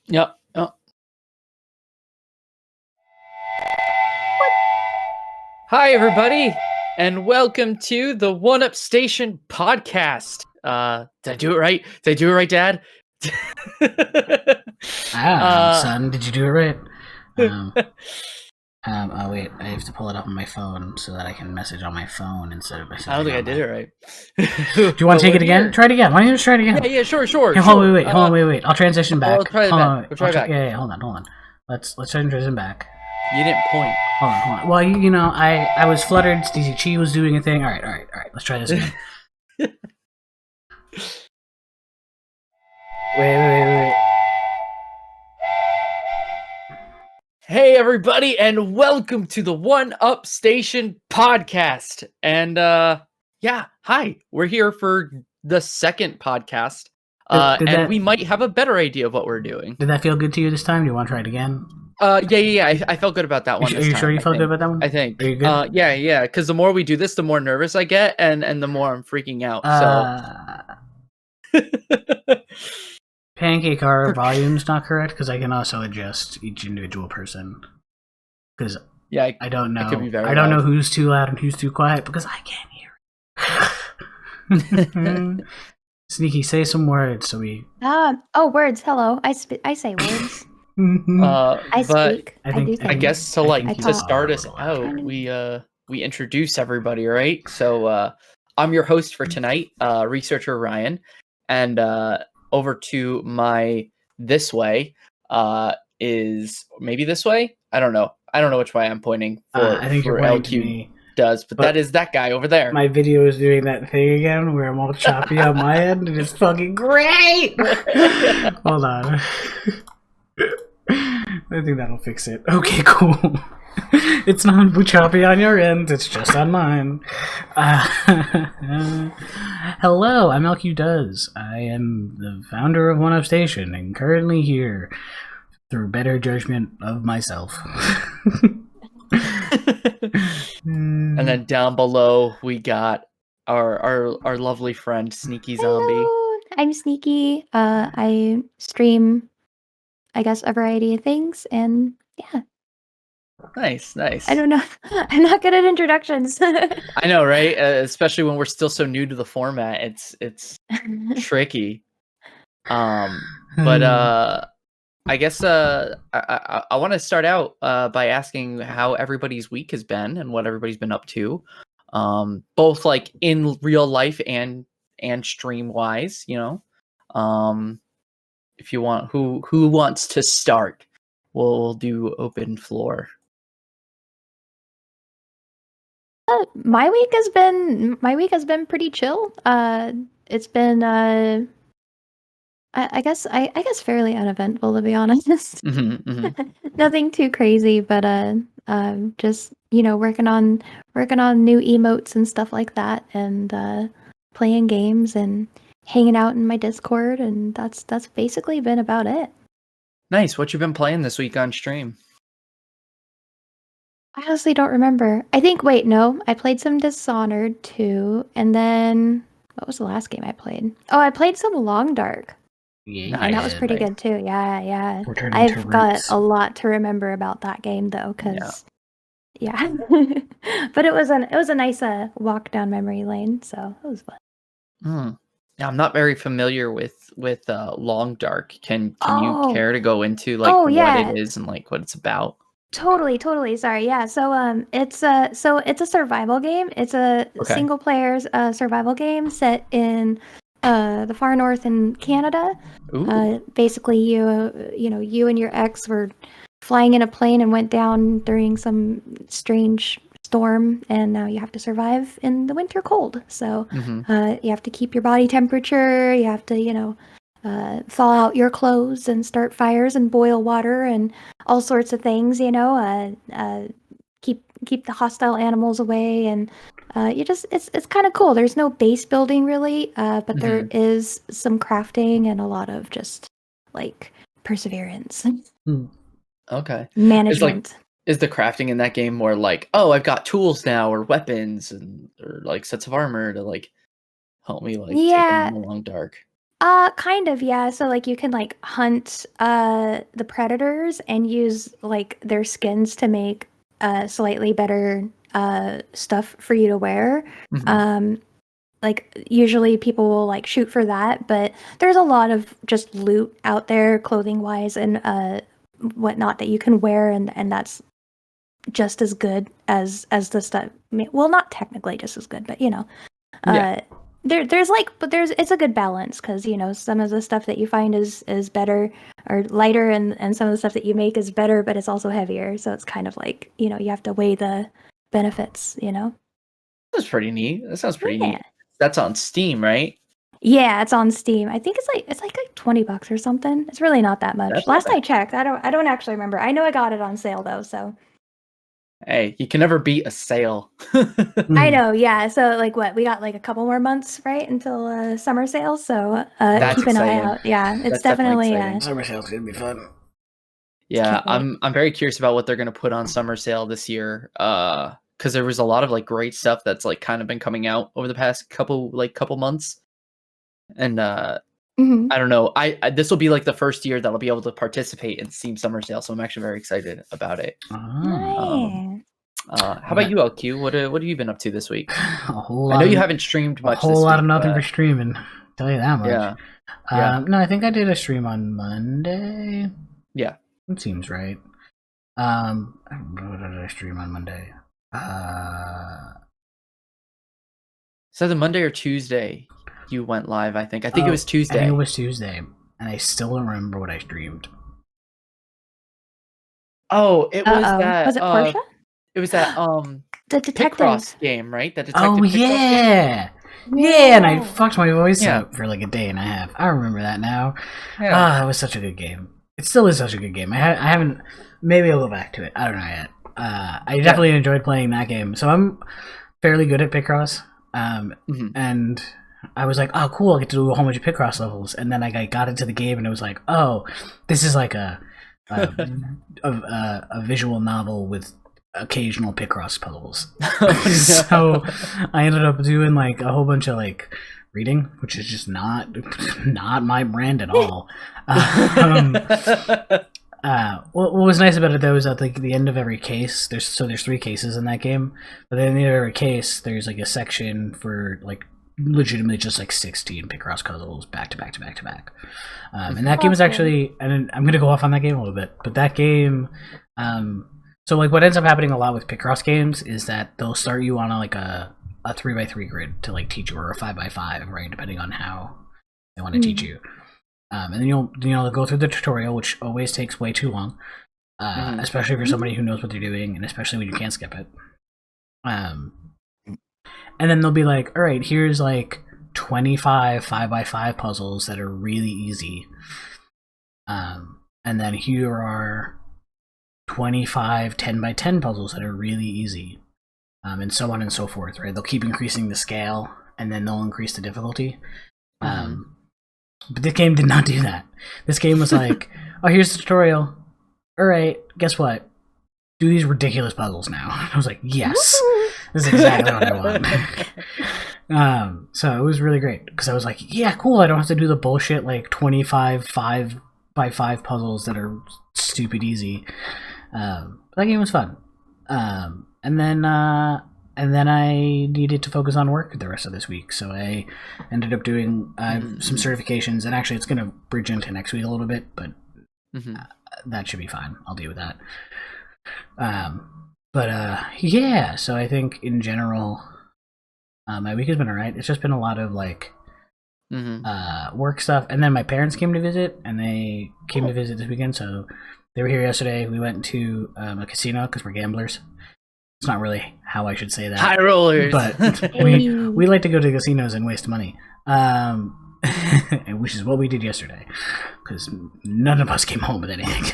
Yep. Oh. Hi, everybody, and welcome to the One Up Station podcast. Did I do it right? Did I do it right, Dad? Son, did you do it right? Oh wait, I have to pull it up on my phone so that I can message on my phone instead of messaging. I don't think I did it right. Do you want to take it again? Try it again. Why don't you just try it again? Yeah, sure. Hey, hold on, wait. I'll transition back. Let's try it back. We'll try it back. Yeah, hold on. Let's try and transition back. You didn't point. Hold on. Well, you know, I was fluttered. Stacey Chi was doing a thing. All right. Let's try this again. Wait. Hey, everybody, and welcome to the One Up Station podcast. And hi, we're here for the second podcast. We might have a better idea of what we're doing. Did that feel good to you this time? Do you want to try it again? Yeah. I felt good about that one. Are you sure you felt good about that one? I think. Are you good? Yeah. Because the more we do this, the more nervous I get, and the more I'm freaking out. So. Pancake, our volume's not correct because I can also adjust each individual person. Because I don't know. I don't know who's too loud and who's too quiet because I can't hear. Sneaky, say some words so we. Words. Hello, I say words. I speak. I guess to start us out, we introduce everybody, right? So I'm your host for tonight, researcher Ryan, and over to my this way is maybe this way. I don't know which way I'm pointing for. I think for you're LQ does, but that is that guy over there. My video is doing that thing again where I'm all choppy on my end, and it's fucking great. Hold on. I think that'll fix it. Okay, cool. It's not choppy on your end, it's just on mine. Hello, I'm LQ Does. I am the founder of One Up Station and currently here through better judgment of myself. And then down below we got our lovely friend Sneaky Zombie. Hello, I'm Sneaky. I stream, I guess, a variety of things, and yeah. Nice. I don't know. I'm not good at introductions. I know, right? Especially when we're still so new to the format, it's tricky. But I guess I want to start out by asking how everybody's week has been and what everybody's been up to, both like in real life and stream wise. You know, if you want, who wants to start? We'll do open floor. My week has been pretty chill. It's been I guess fairly uneventful, to be honest. Nothing too crazy, but just working on new emotes and stuff like that, and playing games and hanging out in my Discord, and that's basically been about it. Nice. What you been playing this week on stream? I honestly don't remember. I played some Dishonored 2, and then what was the last game I played? Oh, I played some Long Dark. Yeah, and that was pretty good too. Yeah. I've got a lot to remember about that game though, because yeah. But it was a nice walk down memory lane, so it was fun. Yeah, I'm not very familiar with Long Dark. Can you care to go into what it is and like what it's about? Totally. Sorry. Yeah. So it's a survival game. It's a single player survival game set in the far north in Canada. Basically, you and your ex were flying in a plane and went down during some strange storm, and now you have to survive in the winter cold. So you have to keep your body temperature. You have to thaw out your clothes and start fires and boil water and all sorts of things. Keep the hostile animals away, and it's kind of cool. There's no base building really, but there is some crafting and a lot of just like perseverance. Okay. Management. Is the crafting in that game more like, oh, I've got tools now, or weapons, or like sets of armor to like help me take them in the Long Dark? Kind of, yeah. So like you can like hunt the predators and use like their skins to make slightly better stuff for you to wear. Mm-hmm. Like usually people will like shoot for that, but there's a lot of just loot out there, clothing wise and whatnot that you can wear, and that's just as good as the stuff. Well, not technically just as good, but you know, there's it's a good balance because you know some of the stuff that you find is better or lighter, and some of the stuff that you make is better, but it's also heavier. So it's kind of like, you know, you have to weigh the benefits. You know, that's pretty neat. That sounds pretty neat. That's on Steam, right? Yeah, it's on Steam. I think it's like $20 or something. It's really not that much. Last I checked, I don't actually remember. I know I got it on sale though, so. Hey, you can never beat a sale. I know, yeah. So like what? We got like a couple more months, right, until summer sale. So keep an eye out. Yeah, it's definitely summer sale's gonna be fun. Yeah, I'm very curious about what they're gonna put on summer sale this year. Because there was a lot of like great stuff that's like kind of been coming out over the past couple months, and I don't know. I this will be like the first year that I'll be able to participate in Steam Summer Sale, so I'm actually very excited about it. How about you, LQ? What have you been up to this week? I know you haven't streamed much. A whole lot of nothing for streaming. Tell you that much. Yeah. No, I think I did a stream on Monday. Yeah, it seems right. What did I stream on Monday? So the Monday or Tuesday you went live, I think. I think it was Tuesday. I think it was Tuesday, and I still don't remember what I streamed. Oh, it was that. Was it Portia? It was that the detective game, right? That detective. Oh yeah, yeah, and I fucked my voice up for like a day and a half. I remember that now. Yeah, it was such a good game. It still is such a good game. I haven't. Maybe I'll go back to it. I don't know yet. I definitely enjoyed playing that game. So I'm fairly good at Picross. And I was like, oh, cool, I get to do a whole bunch of Picross levels. And then I got into the game and it was like, oh, this is like a visual novel with occasional Picross puzzles. So I ended up doing like a whole bunch of like reading, which is just not my brand at all. What was nice about it though is that like the end of every case, there's 3 cases in that game, but then at the end of every case, there's like a section for like legitimately just like 16 Picross puzzles back to back to back to back. And that game is actually, and I'm gonna go off on that game a little bit, but that game, so like what ends up happening a lot with Picross games is that they'll start you on a 3x3 grid to like teach you, or a 5x5, right, depending on how they want to teach you. And then you'll go through the tutorial, which always takes way too long, especially for somebody who knows what they're doing, and especially when you can't skip it. And then they'll be like, all right, here's like 25 5x5 puzzles that are really easy. And then here are 25 10x10 puzzles that are really easy. And so on and so forth, right? They'll keep increasing the scale, and then they'll increase the difficulty. But this game did not do that. This game was like, oh, here's the tutorial. All right, guess what? Do these ridiculous puzzles now. I was like, yes, this is exactly what I want. So it was really great because I was like, yeah, cool. I don't have to do the bullshit like 25 5x5 puzzles that are stupid easy. That game was fun. And then I needed to focus on work the rest of this week, so I ended up doing some certifications, and actually it's going to bridge into next week a little bit, but that should be fine. I'll deal with that. Yeah, so I think in general, my week has been alright. It's just been a lot of like work stuff, and then my parents came to visit, and they came to visit this weekend, so they were here yesterday. We went to a casino because we're gamblers. It's not really how I should say that. High rollers. But we like to go to casinos and waste money. Which is what we did yesterday. Because none of us came home with anything.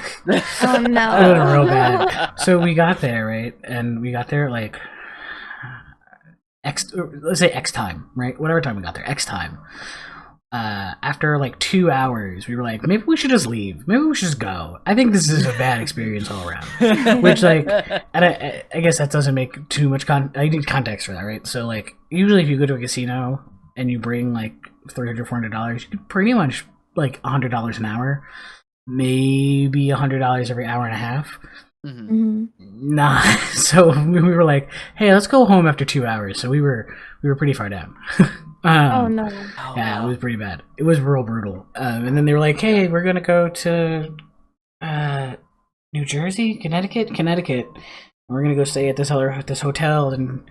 Oh, no. I was real bad. So we got there, right? And we got there at like let's say X time, right? Whatever time we got there, X time. After like 2 hours, we were like, maybe we should just leave. Maybe we should just go. I think this is a bad experience all around. Which, like, and I guess that doesn't make too much I need context for that, right? So, like, usually if you go to a casino and you bring like $300, $400, you could pretty much like $100 an hour, maybe $100 every hour and a half. Nah. So we were like, hey, let's go home after 2 hours. So we were pretty far down. Oh no. Yeah, it was pretty bad. It was real brutal. And then they were like, hey, we're gonna go to New Jersey, Connecticut. We're gonna go stay at this hotel and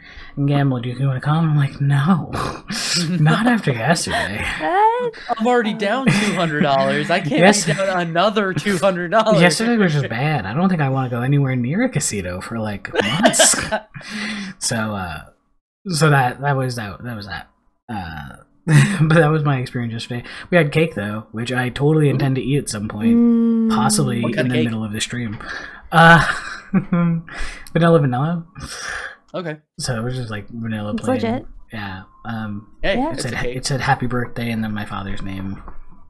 gamble. Do you want to come? I'm like, no, not after yesterday. I'm already down $200. I can't be down another $200. Yesterday was just bad. I don't think I want to go anywhere near a casino for like months. So that was that. But that was my experience yesterday. We had cake though, which I totally intend to eat at some point, possibly in the middle of the stream. Vanilla. Okay. So it was just like vanilla It's plain. legit. Yeah. It said happy birthday and then my father's name.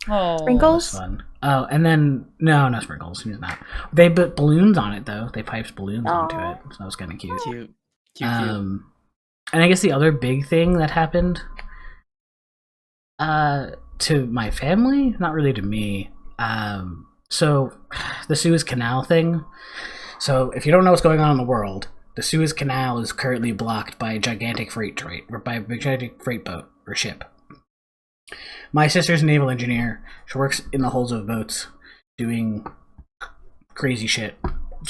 Oh, Sprinkles? That was fun. Oh, and then no sprinkles. He's not. They put balloons on it though. They piped balloons onto it, so that was kind of cute. Cute. And I guess the other big thing that happened to my family, not really to me. So the Suez Canal thing. So if you don't know what's going on in the world, the Suez Canal is currently blocked by a gigantic freight boat or ship. My sister's a naval engineer. She works in the hulls of boats doing crazy shit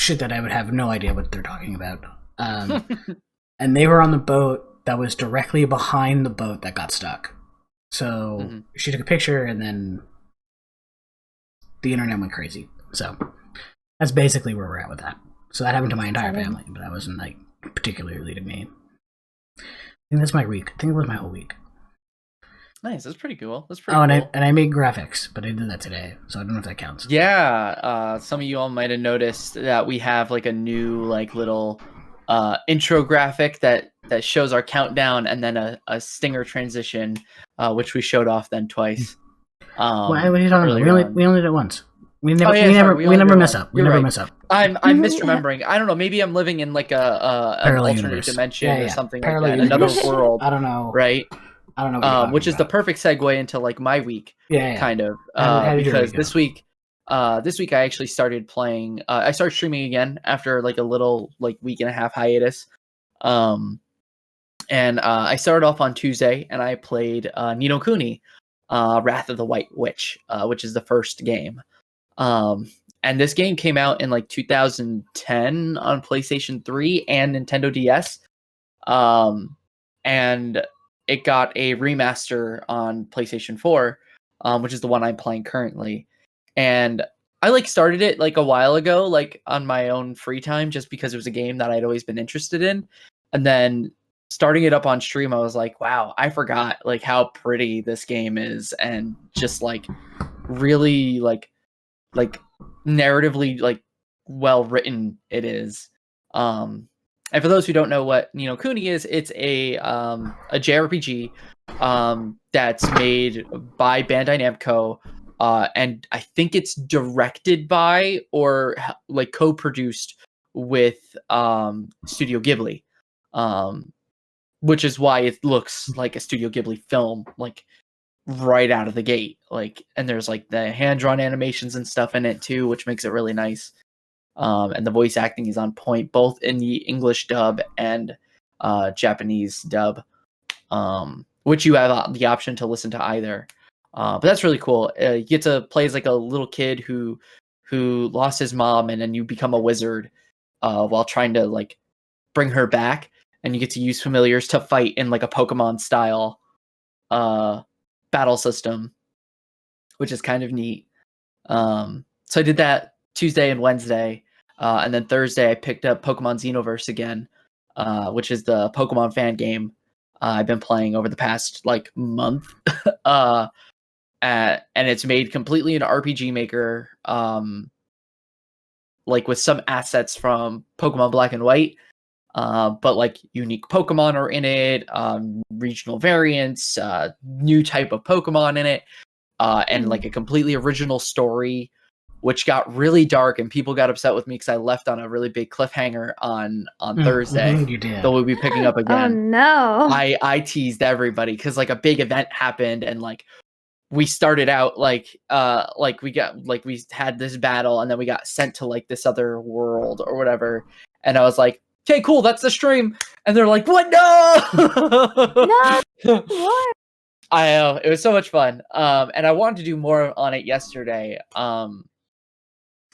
that I would have no idea what they're talking about. And they were on the boat that was directly behind the boat that got stuck. So she took a picture and then the internet went crazy. So that's basically where we're at with that. So that happened to my entire family, but that wasn't like particularly to me. I think that's my week. I think it was my whole week. Nice. That's pretty cool. That's pretty cool. And I made graphics, but I did that today, so I don't know if that counts. Yeah. Some of you all might have noticed that we have like a new like little intro graphic that shows our countdown and then a stinger transition, which we showed off then twice. What are you talking about? We only did it once. We never mess up. We never mess up. I'm misremembering. I don't know. Maybe I'm living in like an alternate dimension or something like that. Another world. I don't know. Right. I don't know. Which is the perfect segue into like my week. Kind of. Because this week I actually started playing. I started streaming again after like a little like week and a half hiatus. And I started off on Tuesday and I played Ni no Kuni, Wrath of the White Witch, which is the first game. And this game came out in like 2010 on PlayStation 3 and Nintendo DS. And it got a remaster on PlayStation 4, which is the one I'm playing currently. And I like started it like a while ago, like on my own free time, just because it was a game that I'd always been interested in. And then starting it up on stream, I was like, wow, I forgot like how pretty this game is, and just like really like narratively like well written it is. And for those who don't know what Ni no Kuni is, it's a JRPG that's made by Bandai Namco, and I think it's directed by or like co-produced with Studio Ghibli, which is why it looks like a Studio Ghibli film, like right out of the gate. Like, and there's like the hand-drawn animations and stuff in it too, which makes it really nice. And the voice acting is on point, both in the English dub and Japanese dub, which you have the option to listen to either. But that's really cool. You get to play as like a little kid who lost his mom, and then you become a wizard while trying to like bring her back, and you get to use familiars to fight in like a Pokemon style battle system, which is kind of neat. So I did that Tuesday and Wednesday. And then Thursday, I picked up Pokemon Xenoverse again, which is the Pokemon fan game I've been playing over the past like month. And it's made completely in RPG Maker, like with some assets from Pokemon Black and White, but like unique Pokemon are in it, regional variants, new type of Pokemon in it, and like a completely original story. which got really dark, and people got upset with me because I left on a really big cliffhanger on Thursday. You did. So we'll be picking up again. Oh no! I teased everybody because like a big event happened, and like we started out like we had this battle, and then we got sent to like this other world or whatever, and I was like, okay, cool, that's the stream, and they're like, what? No, No, what? I know, it was so much fun. And I wanted to do more on it yesterday.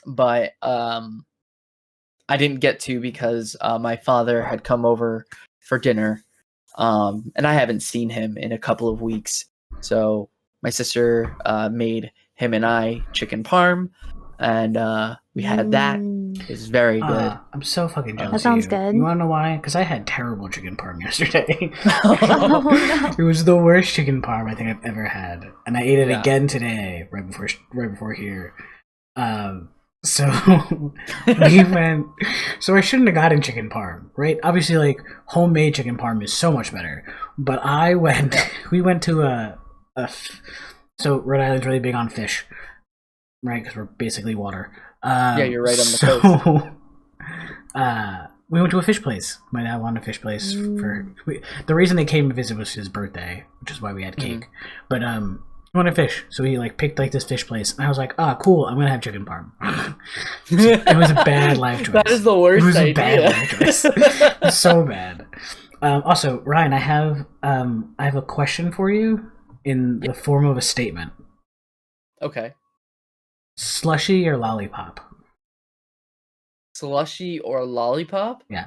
But I didn't get to because my father had come over for dinner. And I haven't seen him in a couple of weeks. So my sister made him and I chicken parm, and we had that. It was very good. I'm so fucking jealous. That sounds of you. good. You wanna know why? Because I had terrible chicken parm yesterday. Oh, no. It was the worst chicken parm I think I've ever had, and I ate it again today, right before here. So we went. So I shouldn't have gotten chicken parm, right? Obviously, like homemade chicken parm is so much better. But we went to so Rhode Island's really big on fish, right? Because we're basically water. Yeah, you're right on the coast. We went to a fish place. My dad wanted a fish place the reason they came to visit was his birthday, which is why we had cake. But he wanted fish, so he like picked like this fish place, and I was like, cool, I'm gonna have chicken parm. It was a bad life choice. That is the worst It was idea. a bad life choice. It was so bad. Also, Ryan, I have a question for you in the form of a statement. Okay. Slushy or lollipop? Slushy or lollipop? Yeah.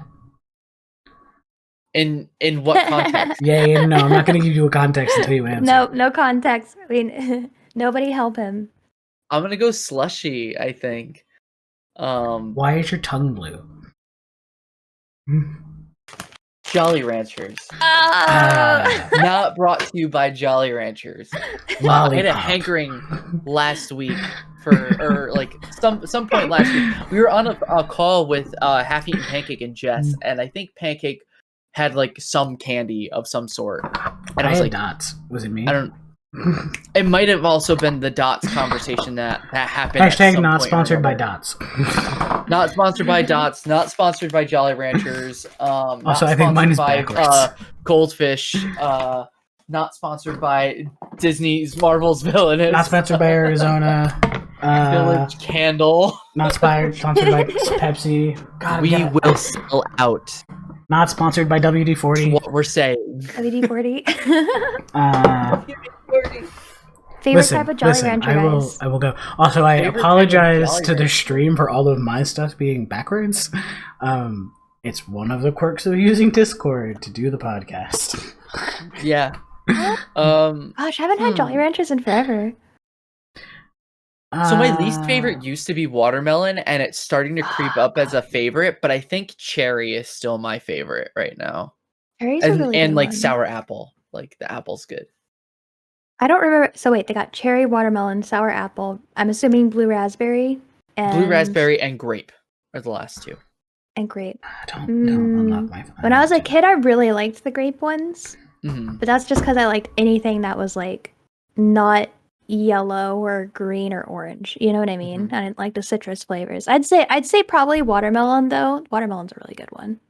In what context? Yeah, no, I'm not going to give you a context until you answer. No context. I mean, nobody help him. I'm gonna go slushy, I think. Why is your tongue blue? Jolly Ranchers. Oh. Not brought to you by Jolly Ranchers. I had a hankering last week or like some point last week. We were on a call with Half Eaten Pancake and Jess, and I think Pancake had like some candy of some sort. And I was like, dots. Was it me? I don't. It might have also been the Dots conversation that happened. Hashtag not sponsored by Dots. Not sponsored by Dots. Not sponsored by Jolly Ranchers. Also, I think mine is backwards. Goldfish. Not sponsored by Disney's Marvel's Villainous. Not sponsored by Arizona. Village Candle. Not sponsored by Pepsi. God, we will sell out. Not sponsored by WD-40. What we're saying. WD-40. Favorite type of Jolly Rancher, guys. I will go. Also, I apologize to the stream for all of my stuff being backwards. It's one of the quirks of using Discord to do the podcast. Yeah. Gosh, I haven't had Jolly Ranchers in forever. So my least favorite used to be watermelon, and it's starting to creep up as a favorite, but I think cherry is still my favorite right now. Cherry's a really and good like one. sour apple. Like the apple's good. I don't remember. So wait, they got cherry, watermelon, sour apple. I'm assuming blue raspberry and Blue raspberry and grape are the last two. And grape. I'm not my. When I was a kid, I really liked the grape ones, Mm-hmm. but that's just because I liked anything that was like not yellow or green or orange. You know what I mean? Mm-hmm. I didn't like the citrus flavors. I'd say probably watermelon though. Watermelon's a really good one.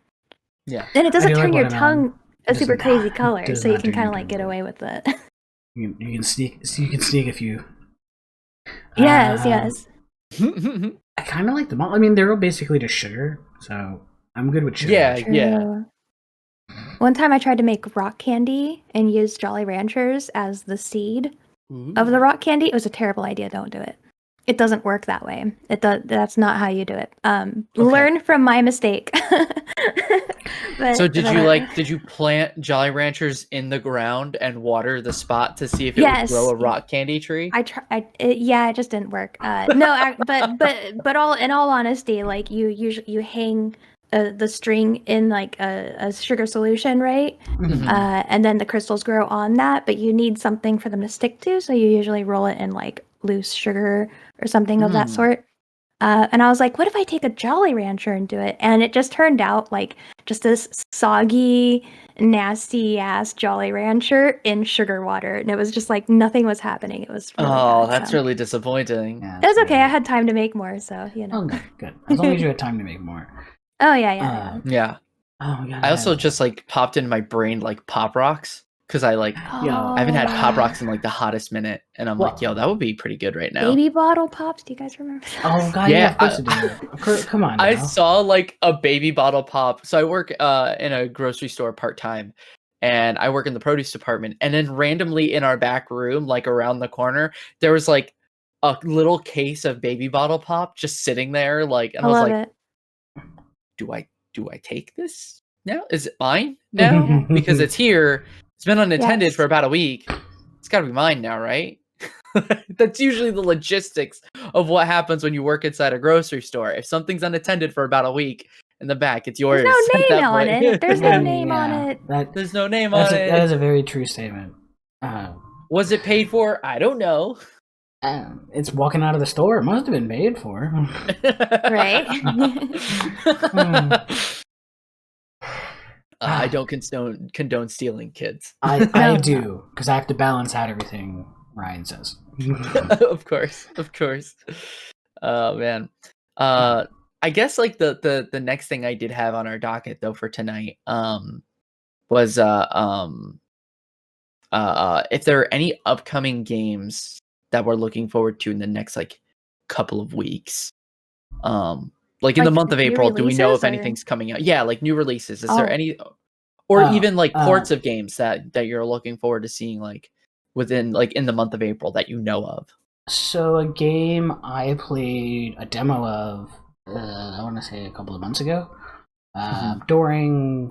Yeah. And it doesn't turn like your watermelon. tongue a super Does crazy not- color, does so you not can turn kind your of like tongue get blue. away with it. You can sneak. You can sneak a few. Yes. I kind of like them all. I mean, they're all basically just sugar, so I'm good with sugar. Yeah. True. One time I tried to make rock candy and used Jolly Ranchers as the seed of the rock candy. It was a terrible idea. Don't do it. It doesn't work that way. That's not how you do it. Learn from my mistake. So did you plant Jolly Ranchers in the ground and water the spot to see if it would grow a rock candy tree? I tried. It just didn't work. But in all honesty, like you hang the string in like a sugar solution, right? Mm-hmm. And then the crystals grow on that, but you need something for them to stick to, so you usually roll it in like loose sugar or something of that sort. And I was like, what if I take a Jolly Rancher and do it? And it just turned out like just this soggy, nasty ass Jolly Rancher in sugar water. And it was just like nothing was happening. It was really bad, that's really disappointing. Yeah, it was okay. I had time to make more, so you know. Oh, good. As long as you had time to make more. Oh yeah. Yeah. Oh my god. I also just like popped in my brain like Pop Rocks because I like Oh, I haven't had Pop yeah. Rocks in like the hottest minute, and I'm Well- like, yo, that would be pretty good right now. Baby bottle pops. Do you guys remember that? Oh god, Yeah, yeah, of course you do. Come on. I now. saw like a baby bottle pop. So I work in a grocery store part time, and I work in the produce department. And then randomly in our back room, like around the corner, there was like a little case of baby bottle pop just sitting there. Like, and I I was love like, it. do I take this now? Is it mine now? Because it's here. It's been unattended Yes. for about a week. It's got to be mine now, right? That's usually the logistics of what happens when you work inside a grocery store. If something's unattended for about a week in the back, it's yours. There's no at that name on point. it. There's no name on it. There's no name on it. That is a very true statement. Was it paid for? I don't know. It's walking out of the store. It must have been paid for. Right? I don't condone stealing, kids. I No. do, because I have to balance out everything Ryan says. Of course. Oh man. I guess like the next thing I did have on our docket though for tonight was if there are any upcoming games that we're looking forward to in the next like couple of weeks. Like in the Like month of new April, do we know if releases, or- anything's coming out? Yeah, like new releases. Is there Oh. any or Oh, even like ports of games that you're looking forward to seeing like within like in the month of April that you know of? So a game I played a demo of, I want to say a couple of months ago, during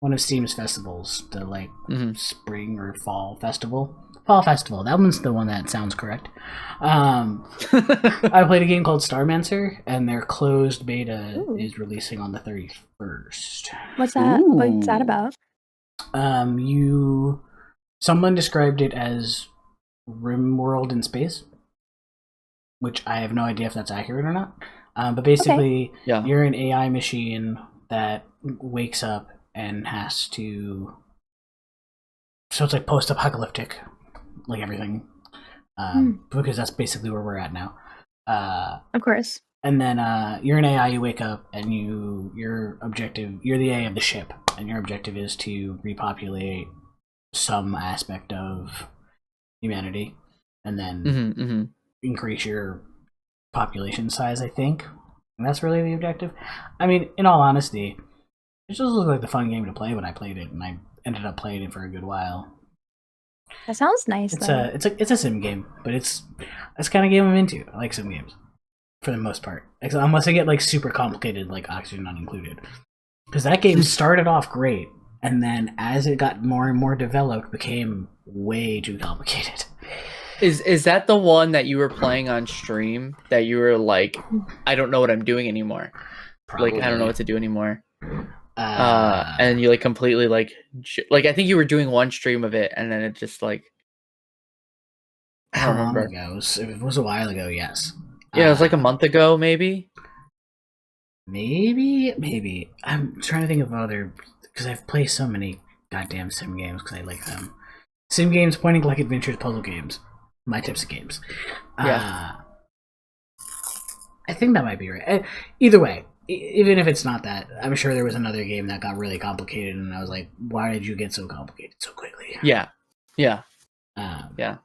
one of Steam's festivals, the like spring or fall festival. Fall festival. That one's the one that sounds correct. I played a game called Starmancer, and their closed beta is releasing on the 31st. What's that? What's that Ooh. about? Someone described it as RimWorld in space, which I have no idea if that's accurate or not. But basically, you're an AI machine that wakes up and has to. So it's like post-apocalyptic, like everything, because that's basically where we're at now. Of course. And then you're an AI. You wake up, and you're the AI of the ship, and your objective is to repopulate some aspect of humanity, and then increase your population size, I think. And that's really the objective. I mean, in all honesty, it just looked like the fun game to play when I played it, and I ended up playing it for a good while. That sounds nice. It's a sim game, but that's the kind of game I'm into. I like sim games for the most part, unless I get like super complicated, like Oxygen Not Included, because that game started off great, and then as it got more and more developed, became way too complicated. Is that the one that you were playing on stream that you were like, I don't know what I'm doing anymore? Probably. Like I don't know what to do anymore. And you like completely like I think you were doing one stream of it, and then it just like I don't remember. It was a while ago. Yes. Yeah, it was like a month ago, maybe. Maybe. I'm trying to think of other, because I've played so many goddamn sim games because I like them. Sim games, point and click adventures, puzzle games. My types of games. Yeah. I think that might be right. Either way, even if it's not that, I'm sure there was another game that got really complicated, and I was like, why did you get so complicated so quickly? Yeah. But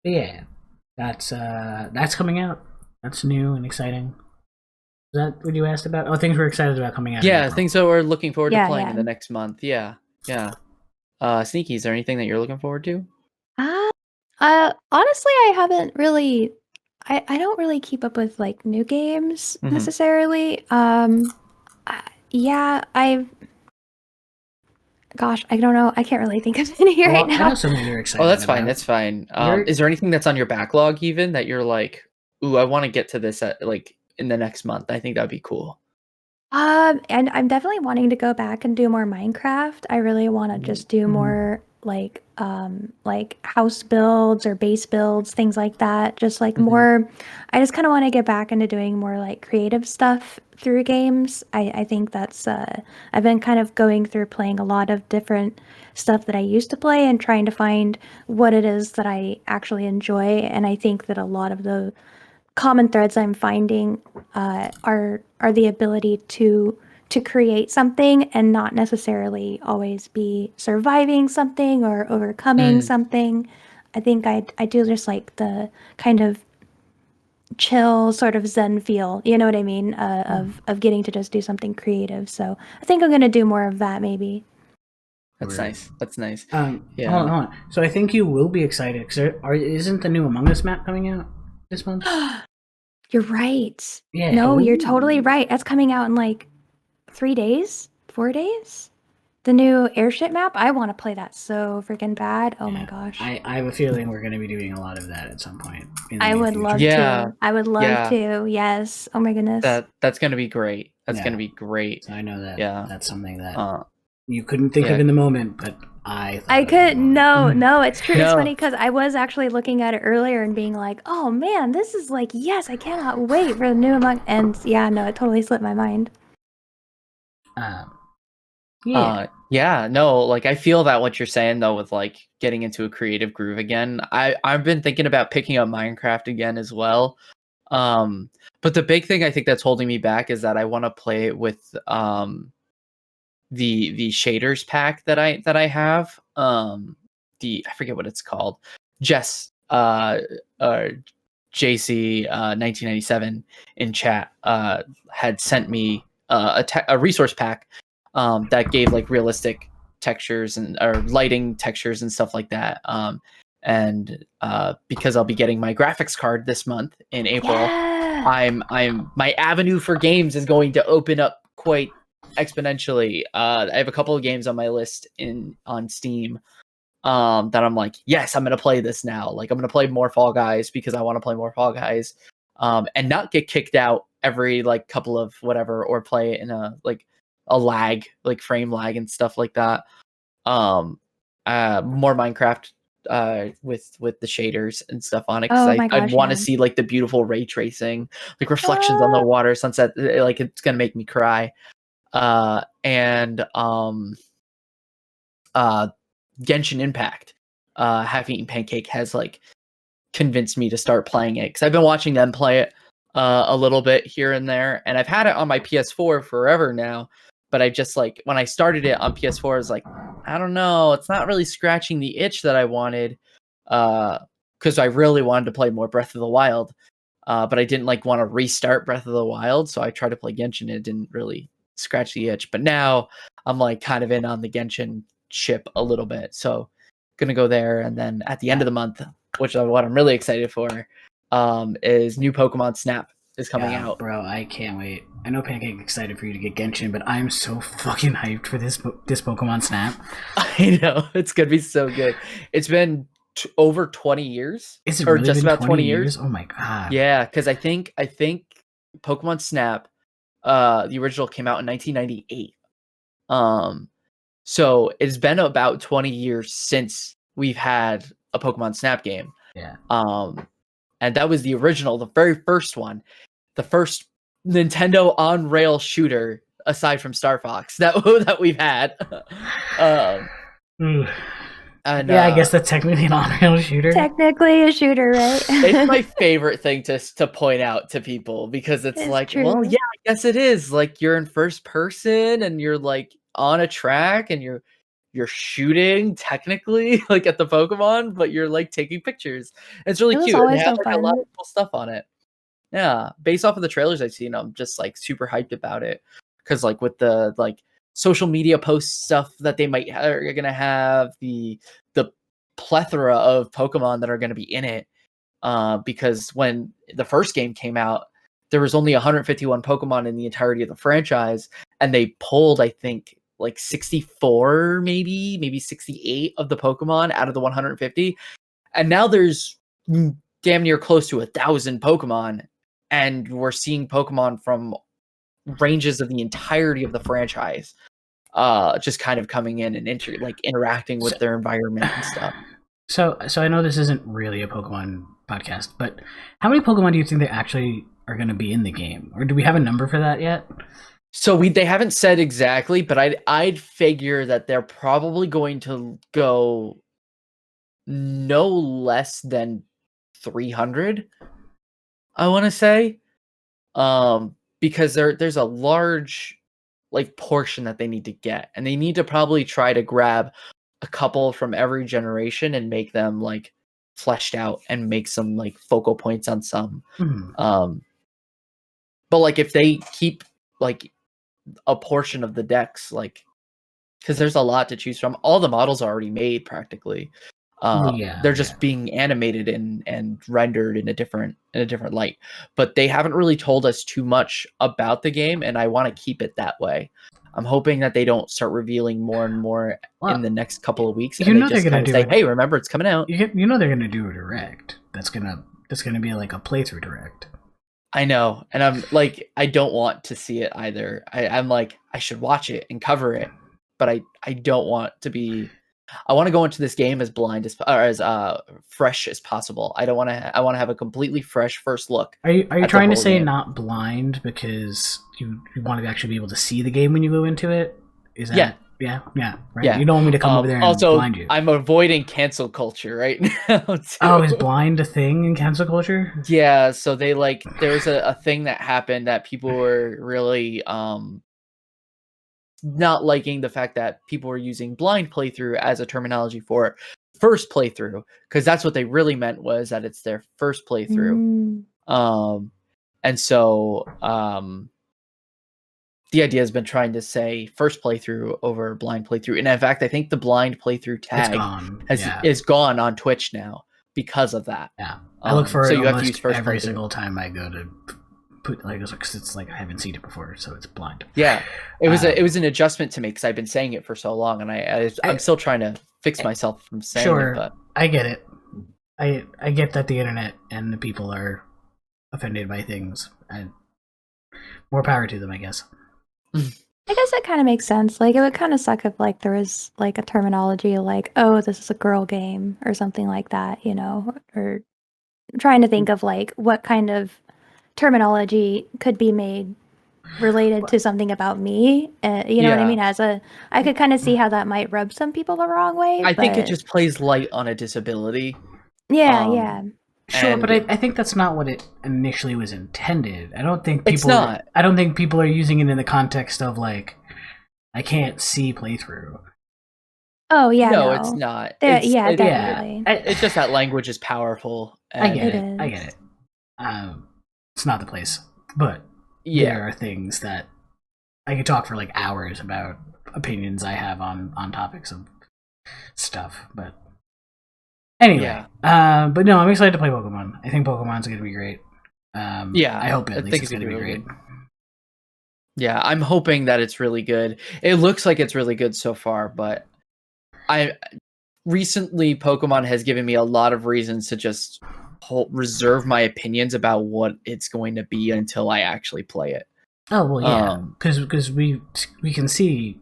yeah, that's coming out. That's new and exciting. Is that what you asked about? Oh, things we're excited about coming out. Yeah, things that we're looking forward to Yeah, playing yeah. in the next month. Yeah. Sneaky, is there anything that you're looking forward to? Honestly, I haven't really. I don't really keep up with like new games Mhm. necessarily. Yeah, Gosh, I don't know. I can't really think of any right I know now. something you're excited Oh, that's about. fine. That's fine. You're- Is there anything that's on your backlog even that you're like, ooh, I want to get to this at like in the next month? I think that'd be cool. And I'm definitely wanting to go back and do more Minecraft. I really want to just do more like house builds or base builds, things like that. Just like more, I just kind of want to get back into doing more like creative stuff through games. I think that's I've been kind of going through playing a lot of different stuff that I used to play and trying to find what it is that I actually enjoy. And I think that a lot of the common threads I'm finding are the ability to create something and not necessarily always be surviving something or overcoming something. I think I do just like the kind of chill sort of zen feel, you know what I mean, of getting to just do something creative. So I think I'm gonna do more of that maybe. That's nice. That's nice. Yeah. Hold on. So I think you will be excited because isn't the new Among Us map coming out this month? You're right. Yeah. No, you're totally right. That's coming out in like 3 days, 4 days. The new airship map. I want to play that so freaking bad. Oh my gosh. I have a feeling we're going to be doing a lot of that at some point. I would love to. I would love to. Yes. Oh my goodness. That's going to be great. That's going to be great. So I know that. Yeah. That's something that you couldn't think of in the moment, but I could. No, it's true. It's funny because I was actually looking at it earlier and being like, oh man, this is like, yes, I cannot wait for the new Among. And yeah, no, it totally slipped my mind. No, like I feel that what you're saying though with like getting into a creative groove again. I've been thinking about picking up Minecraft again as well. But the big thing I think that's holding me back is that I want to play it with the shaders pack that I have. I forget what it's called. JC 1997 in chat had sent me a resource pack that gave like realistic textures and or lighting textures and stuff like that. And because I'll be getting my graphics card this month in April, I'm my avenue for games is going to open up quite exponentially. I have a couple of games on my list on Steam that I'm like, yes, I'm gonna play this now. Like I'm gonna play more Fall Guys because I want to play more Fall Guys, and not get kicked out every like couple of whatever, or play it in a lag, like frame lag and stuff like that. More Minecraft with the shaders and stuff on it because I want to see like the beautiful ray tracing, like reflections on the water, sunset. Like it's gonna make me cry. Genshin Impact, Half Eaten Pancake has like convinced me to start playing it because I've been watching them play it a little bit here and there, and I've had it on my PS4 forever now. But I just like when I started it on PS4, I was like, I don't know, it's not really scratching the itch that I wanted, because I really wanted to play more Breath of the Wild, but I didn't like want to restart Breath of the Wild, so I tried to play Genshin and it didn't really scratch the itch. But now I'm like kind of in on the Genshin ship a little bit, so gonna go there. And then at the end of the month, which is what I'm really excited for, is new Pokemon Snap is coming out. Bro, I can't wait. I know Pancake excited for you to get Genshin, but I'm so fucking hyped for this Pokemon Snap. I know, it's gonna be so good. It's been over 20 years. Is it really just about 20 years? Oh my god. Yeah, because I think Pokemon Snap, the original came out in 1998. So it's been about 20 years since we've had a Pokemon Snap game. Yeah. And that was the original, the very first one, the first Nintendo on-rail shooter aside from Star Fox that we've had. And, yeah, I guess that's technically an on-rail shooter. Technically a shooter, right? It's my favorite thing to point out to people because it's like, true. Well, yeah, I guess it is. Like you're in first person and you're like on a track and you're shooting technically like at the Pokemon, but you're like taking pictures. It's really cute. It has like a lot of cool stuff on it. Yeah, based off of the trailers I've seen, I'm just like super hyped about it because like with the like social media post stuff that they are gonna have, the plethora of Pokemon that are gonna be in it. Because when the first game came out, there was only 151 Pokemon in the entirety of the franchise, and they pulled, I think, like 64, maybe 68 of the Pokemon out of the 150, and now there's damn near close to 1,000 Pokemon, and we're seeing Pokemon from ranges of the entirety of the franchise. just kind of coming in and interacting with their environment and stuff. So I know this isn't really a Pokemon podcast, but how many Pokemon do you think they actually are going to be in the game, or do we have a number for that yet? So they haven't said exactly, but I'd figure that they're probably going to go no less than 300. I want to say, because there's a large portion that they need to get, and they need to probably try to grab a couple from every generation and make them fleshed out and make some focal points on some. But if they keep a portion of the decks, because there's a lot to choose from, all the models are already made practically. They're just being animated and rendered in a different light, but they haven't really told us too much about the game, and I want to keep it that way. I'm hoping that they don't start revealing more and more in the next couple of weeks. You know they're gonna say, "Hey, remember it's coming out." You know they're gonna do a direct. That's gonna be a playthrough direct. I know, and I'm I don't want to see it either. I'm I should watch it and cover it, but I don't want to be. I want to go into this game as blind as fresh as possible. I want to have a completely fresh first look. Are you trying to say not blind because you want to actually be able to see the game when you go into it? Is that yeah, right? Yeah. You don't want me to come over there and also, blind you. I'm avoiding cancel culture right now. Too. Oh, is blind a thing in cancel culture? Yeah, so they there's a thing that happened that people were really not liking the fact that people were using blind playthrough as a terminology for first playthrough, because that's what they really meant, was that it's their first playthrough. And so the idea has been trying to say first playthrough over blind playthrough, and in fact I think the blind playthrough tag is gone on Twitch now because of that. I look for it you have to use first every single time I go to put because it's I haven't seen it before, so it's blind. It was an adjustment to me because I've been saying it for so long, and I'm still trying to fix myself from saying it. But I get it. I get that the internet and the people are offended by things, and more power to them, I guess. I guess that kind of makes sense. It would kind of suck if there was a terminology oh, this is a girl game or something like that, or I'm trying to think of what kind of terminology could be made related to something about me. You know what I mean? I could kind of see how that might rub some people the wrong way. I think it just plays light on a disability. Yeah. Sure, but I think that's not what it initially was intended. I don't think people are using it in the context of I can't see playthrough. Oh yeah, no, it's not. Definitely. It's just that language is powerful. I get it. It's not the place, but there are things that I could talk for hours about opinions I have on topics of stuff. But anyway, but no, I'm excited to play Pokemon. I think Pokemon's going to be great. I hope at least it's going to be great. Yeah, I'm hoping that it's really good. It looks like it's really good so far, but recently Pokemon has given me a lot of reasons to just reserve my opinions about what it's going to be until I actually play it. Oh well, yeah, because we can see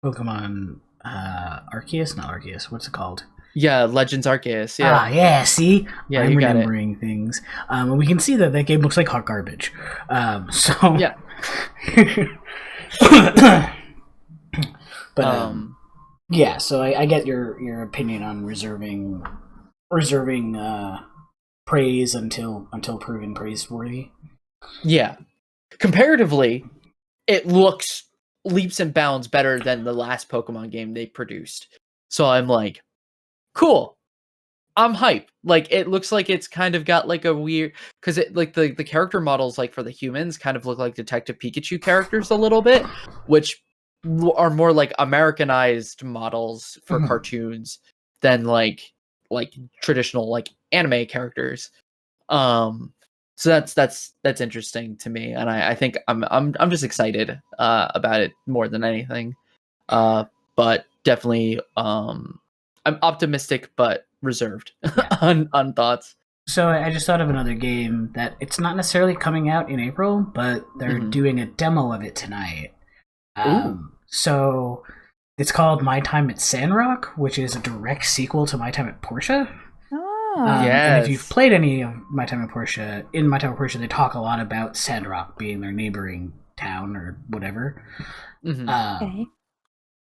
Pokemon Arceus, not Arceus. What's it called? Yeah, Legends Arceus. Yeah. See, yeah, I'm remembering things. And we can see that game looks like hot garbage. So yeah. But yeah, so I get your opinion on reserving praise until proven praiseworthy. Yeah. Comparatively, it looks leaps and bounds better than the last Pokemon game they produced. So I'm cool. I'm hype. It looks like it's kind of got a weird, because it the character models for the humans kind of look like Detective Pikachu characters a little bit, which are more Americanized models for cartoons than traditional anime characters. So that's interesting to me, and I think I'm just excited about it more than anything. But definitely I'm optimistic but reserved on thoughts. So I just thought of another game that it's not necessarily coming out in April, but they're doing a demo of it tonight. So it's called My Time at Sandrock, which is a direct sequel to My Time at Portia. Oh. And if you've played any of My Time at Portia, in My Time at Portia, they talk a lot about Sandrock being their neighboring town or whatever. Okay.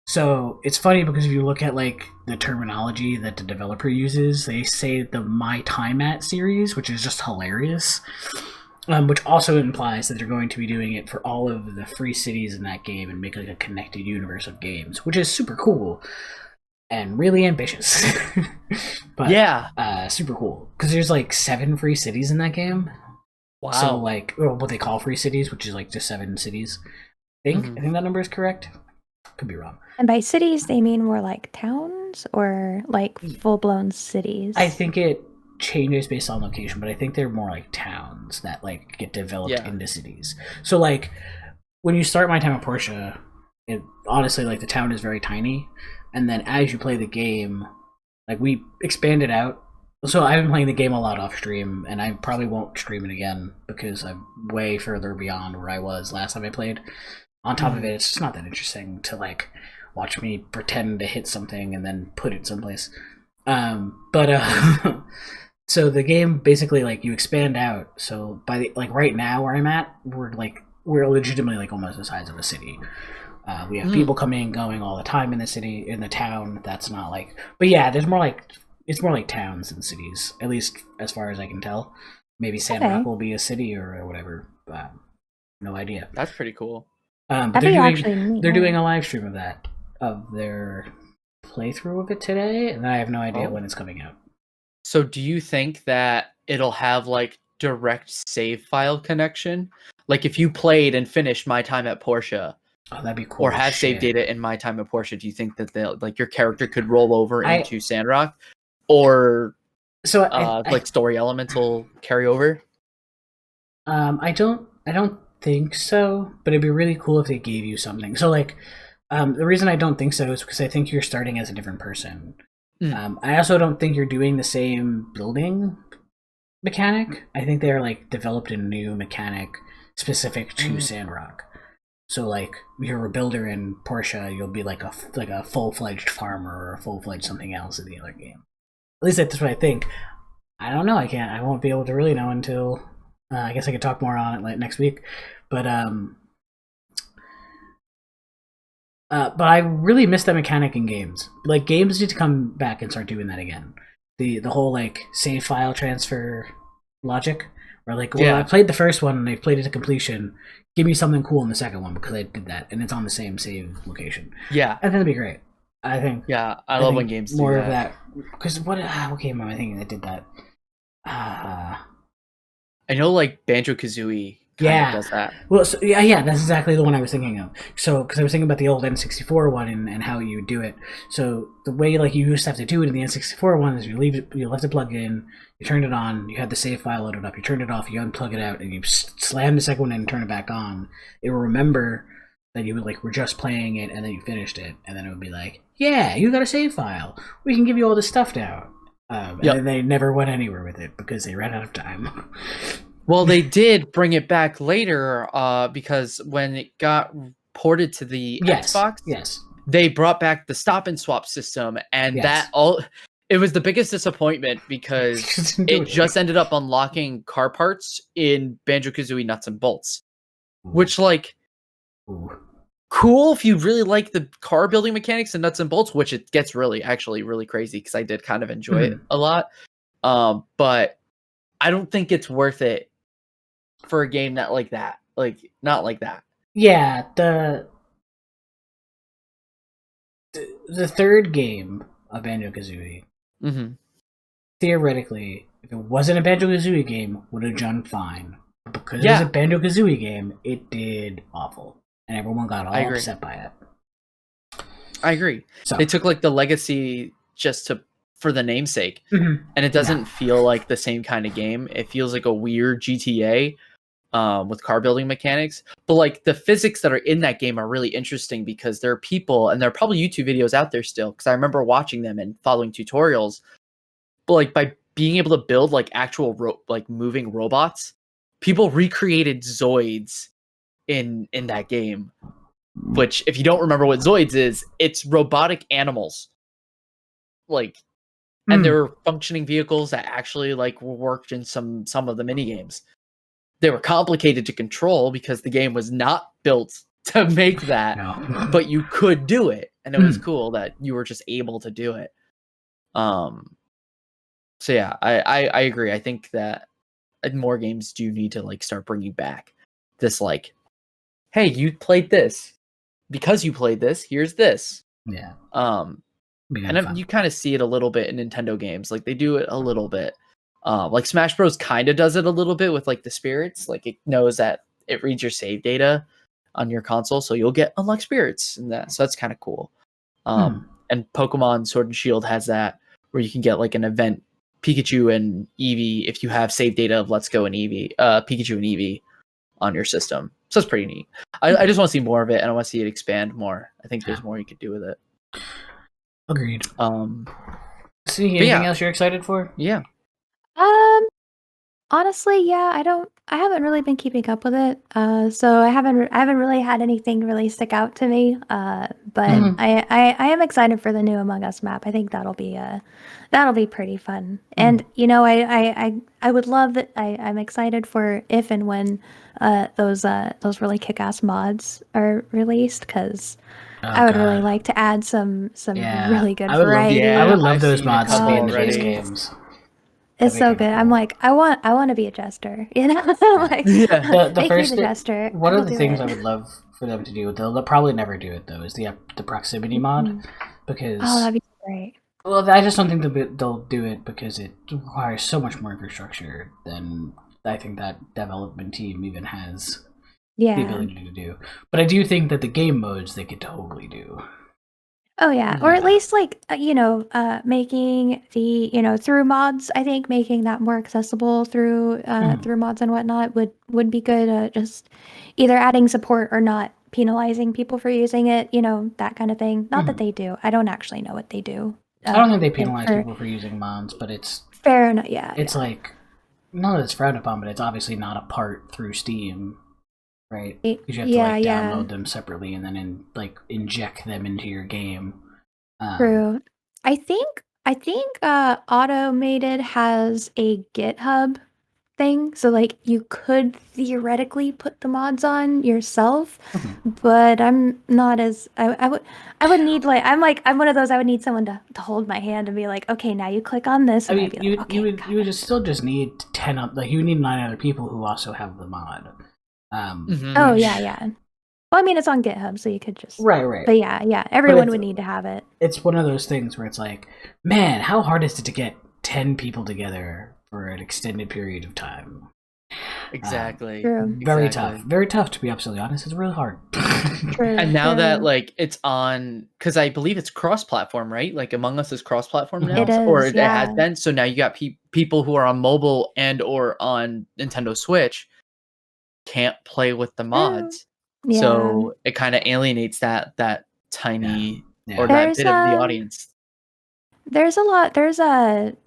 So it's funny because if you look at like the terminology that the developer uses, they say the My Time At series, which is just hilarious. Which also implies that they're going to be doing it for all of the free cities in that game and make like a connected universe of games, which is super cool and really ambitious. But yeah, super cool because there's like 7 free cities in that game. Wow. So like, or what they call free cities, which is like just 7 cities. I think that number is correct. Could be wrong. And by cities, they mean more like towns or like full-blown cities? I think it changes based on location, but I think they're more like towns that like get developed into cities. So like when you start My Time at Portia, it honestly like the town is very tiny, and then as you play the game, like we expand it out. So I've been playing the game a lot off stream, and I probably won't stream it again because I'm way further beyond where I was last time I played. On top of it, it's just not that interesting to like watch me pretend to hit something and then put it someplace. So the game basically like you expand out. So by the like right now where I'm at, we're legitimately like almost the size of a city. We have people coming and going all the time in the city, in the town. That's not like, but yeah, it's more like towns than cities, at least as far as I can tell. Maybe Sandrock will be a city or whatever. No idea. That's pretty cool. But they're doing a live stream of that, of their playthrough of it today, and I have no idea when it's coming out. So do you think that it'll have like direct save file connection? Like if you played and finished My Time at Portia, that'd be cool. Or have save data in My Time at Portia, do you think that they'll like your character could roll over into Sandrock, or like story elements will carry over? I don't think so, but it'd be really cool if they gave you something. So like, the reason I don't think so is because I think you're starting as a different person. I also don't think you're doing the same building mechanic. I think they're like developed a new mechanic specific to Sandrock. So like you're a builder in Portia, you'll be like a full-fledged farmer or a full-fledged something else in the other game. At least that's what I think. I don't know. I won't be able to really know until I guess I could talk more on it like next week. But I really miss that mechanic in games. Like games need to come back and start doing that again. The whole like save file transfer logic, where like, well, I played the first one and I played it to completion. Give me something cool in the second one because I did that, and it's on the same save location. Yeah, I think that'd be great. I think. Yeah, I love when games more do of that. Because what game am I thinking that did that? I know like Banjo-Kazooie does that. Well, so, yeah, that's exactly the one I was thinking of. So, because I was thinking about the old N64 one and how you would do it. So, the way like you used to have to do it in the N64 one is you left it plugged in, you turned it on, you had the save file loaded up, you turned it off, you unplug it out, and you slam the second one in and turn it back on. It will remember that you were just playing it and then you finished it, and then it would be like, yeah, you got a save file. We can give you all this stuff now. And then they never went anywhere with it because they ran out of time. Well, they did bring it back later because when it got ported to the Xbox, they brought back the stop and swap system, and it was the biggest disappointment because it just ended up unlocking car parts in Banjo-Kazooie Nuts and Bolts, which like cool if you really like the car building mechanics in Nuts and Bolts, which it gets really crazy because I did kind of enjoy it a lot, but I don't think it's worth it for a game not like that. Not like that. Yeah, the third game of Banjo-Kazooie, theoretically, if it wasn't a Banjo-Kazooie game, would have done fine. But because it was a Banjo-Kazooie game, it did awful. And everyone got all upset by it. I agree. So, they took like the legacy just for the namesake, and it doesn't feel like the same kind of game. It feels like a weird GTA with car building mechanics, but like the physics that are in that game are really interesting because there are people, and there are probably YouTube videos out there still, because I remember watching them and following tutorials, but like by being able to build like actual moving robots, people recreated Zoids in that game, which if you don't remember what Zoids is, it's robotic animals. Like, and there were functioning vehicles that actually like worked in some of the mini games. They were complicated to control because the game was not built to make that, but you could do it, and it was cool that you were just able to do it. So yeah, I agree. I think that more games do need to like start bringing back this like, hey, you played this because you played this. Here's this. Yeah. And you kind of see it a little bit in Nintendo games. Like they do it a little bit. Like Smash Bros. Kind of does it a little bit with like the spirits. Like it knows that it reads your save data on your console, so you'll get unlocked spirits and that. So that's kind of cool. And Pokemon Sword and Shield has that where you can get like an event Pikachu and Eevee if you have save data of Let's Go and Eevee, Pikachu and Eevee on your system. So it's pretty neat. I just want to see more of it, and I want to see it expand more. I think there's more you could do with it. Agreed. See anything else you're excited for? Yeah. Honestly, yeah, I haven't really been keeping up with it. So I haven't really had anything really stick out to me. But I am excited for the new Among Us map. I think that'll be pretty fun. And you know, I would love that. I'm excited for if and when those really kick-ass mods are released, because I would really like to add some really good variety. I would love those mods to be in these games. It's so good. I'm like, I want to be a jester, you know? Like, the first me the jester. One of the things I would love for them to do, they'll probably never do it though, is the proximity mod, because that'd be great. Well, I just don't think they'll do it because it requires so much more infrastructure than I think that development team even has the ability to do. But I do think that the game modes they could totally do. Oh yeah, or at least like making the through mods. I think making that more accessible through through mods and whatnot would be good. Just either adding support or not penalizing people for using it. That kind of thing. Not that they do. I don't actually know what they do. I don't think they penalize people for using mods, but it's fair enough. Yeah, it's like not that it's frowned upon, but it's obviously not a part through Steam. Right, because you have to download them separately and then inject them into your game. True. I think Automated has a GitHub thing, so like you could theoretically put the mods on yourself, but I'm not as I would need I'm one of those. I would need someone to hold my hand and be like, okay, now you click on this. And you would still just need 10 you need 9 other people who also have the mod. Oh yeah. Well, I mean, it's on GitHub, so you could just right. But yeah, everyone would need to have it. It's one of those things where it's like, man, how hard is it to get 10 people together for an extended period of time? Exactly. True. Very tough to be absolutely honest. It's really hard. True. And now that it's on, because I believe it's cross-platform, right? Like Among Us is cross-platform now, it is, or it has been. So now you got people who are on mobile and or on Nintendo Switch can't play with the mods, so it kind of alienates that tiny or that bit of the audience. There's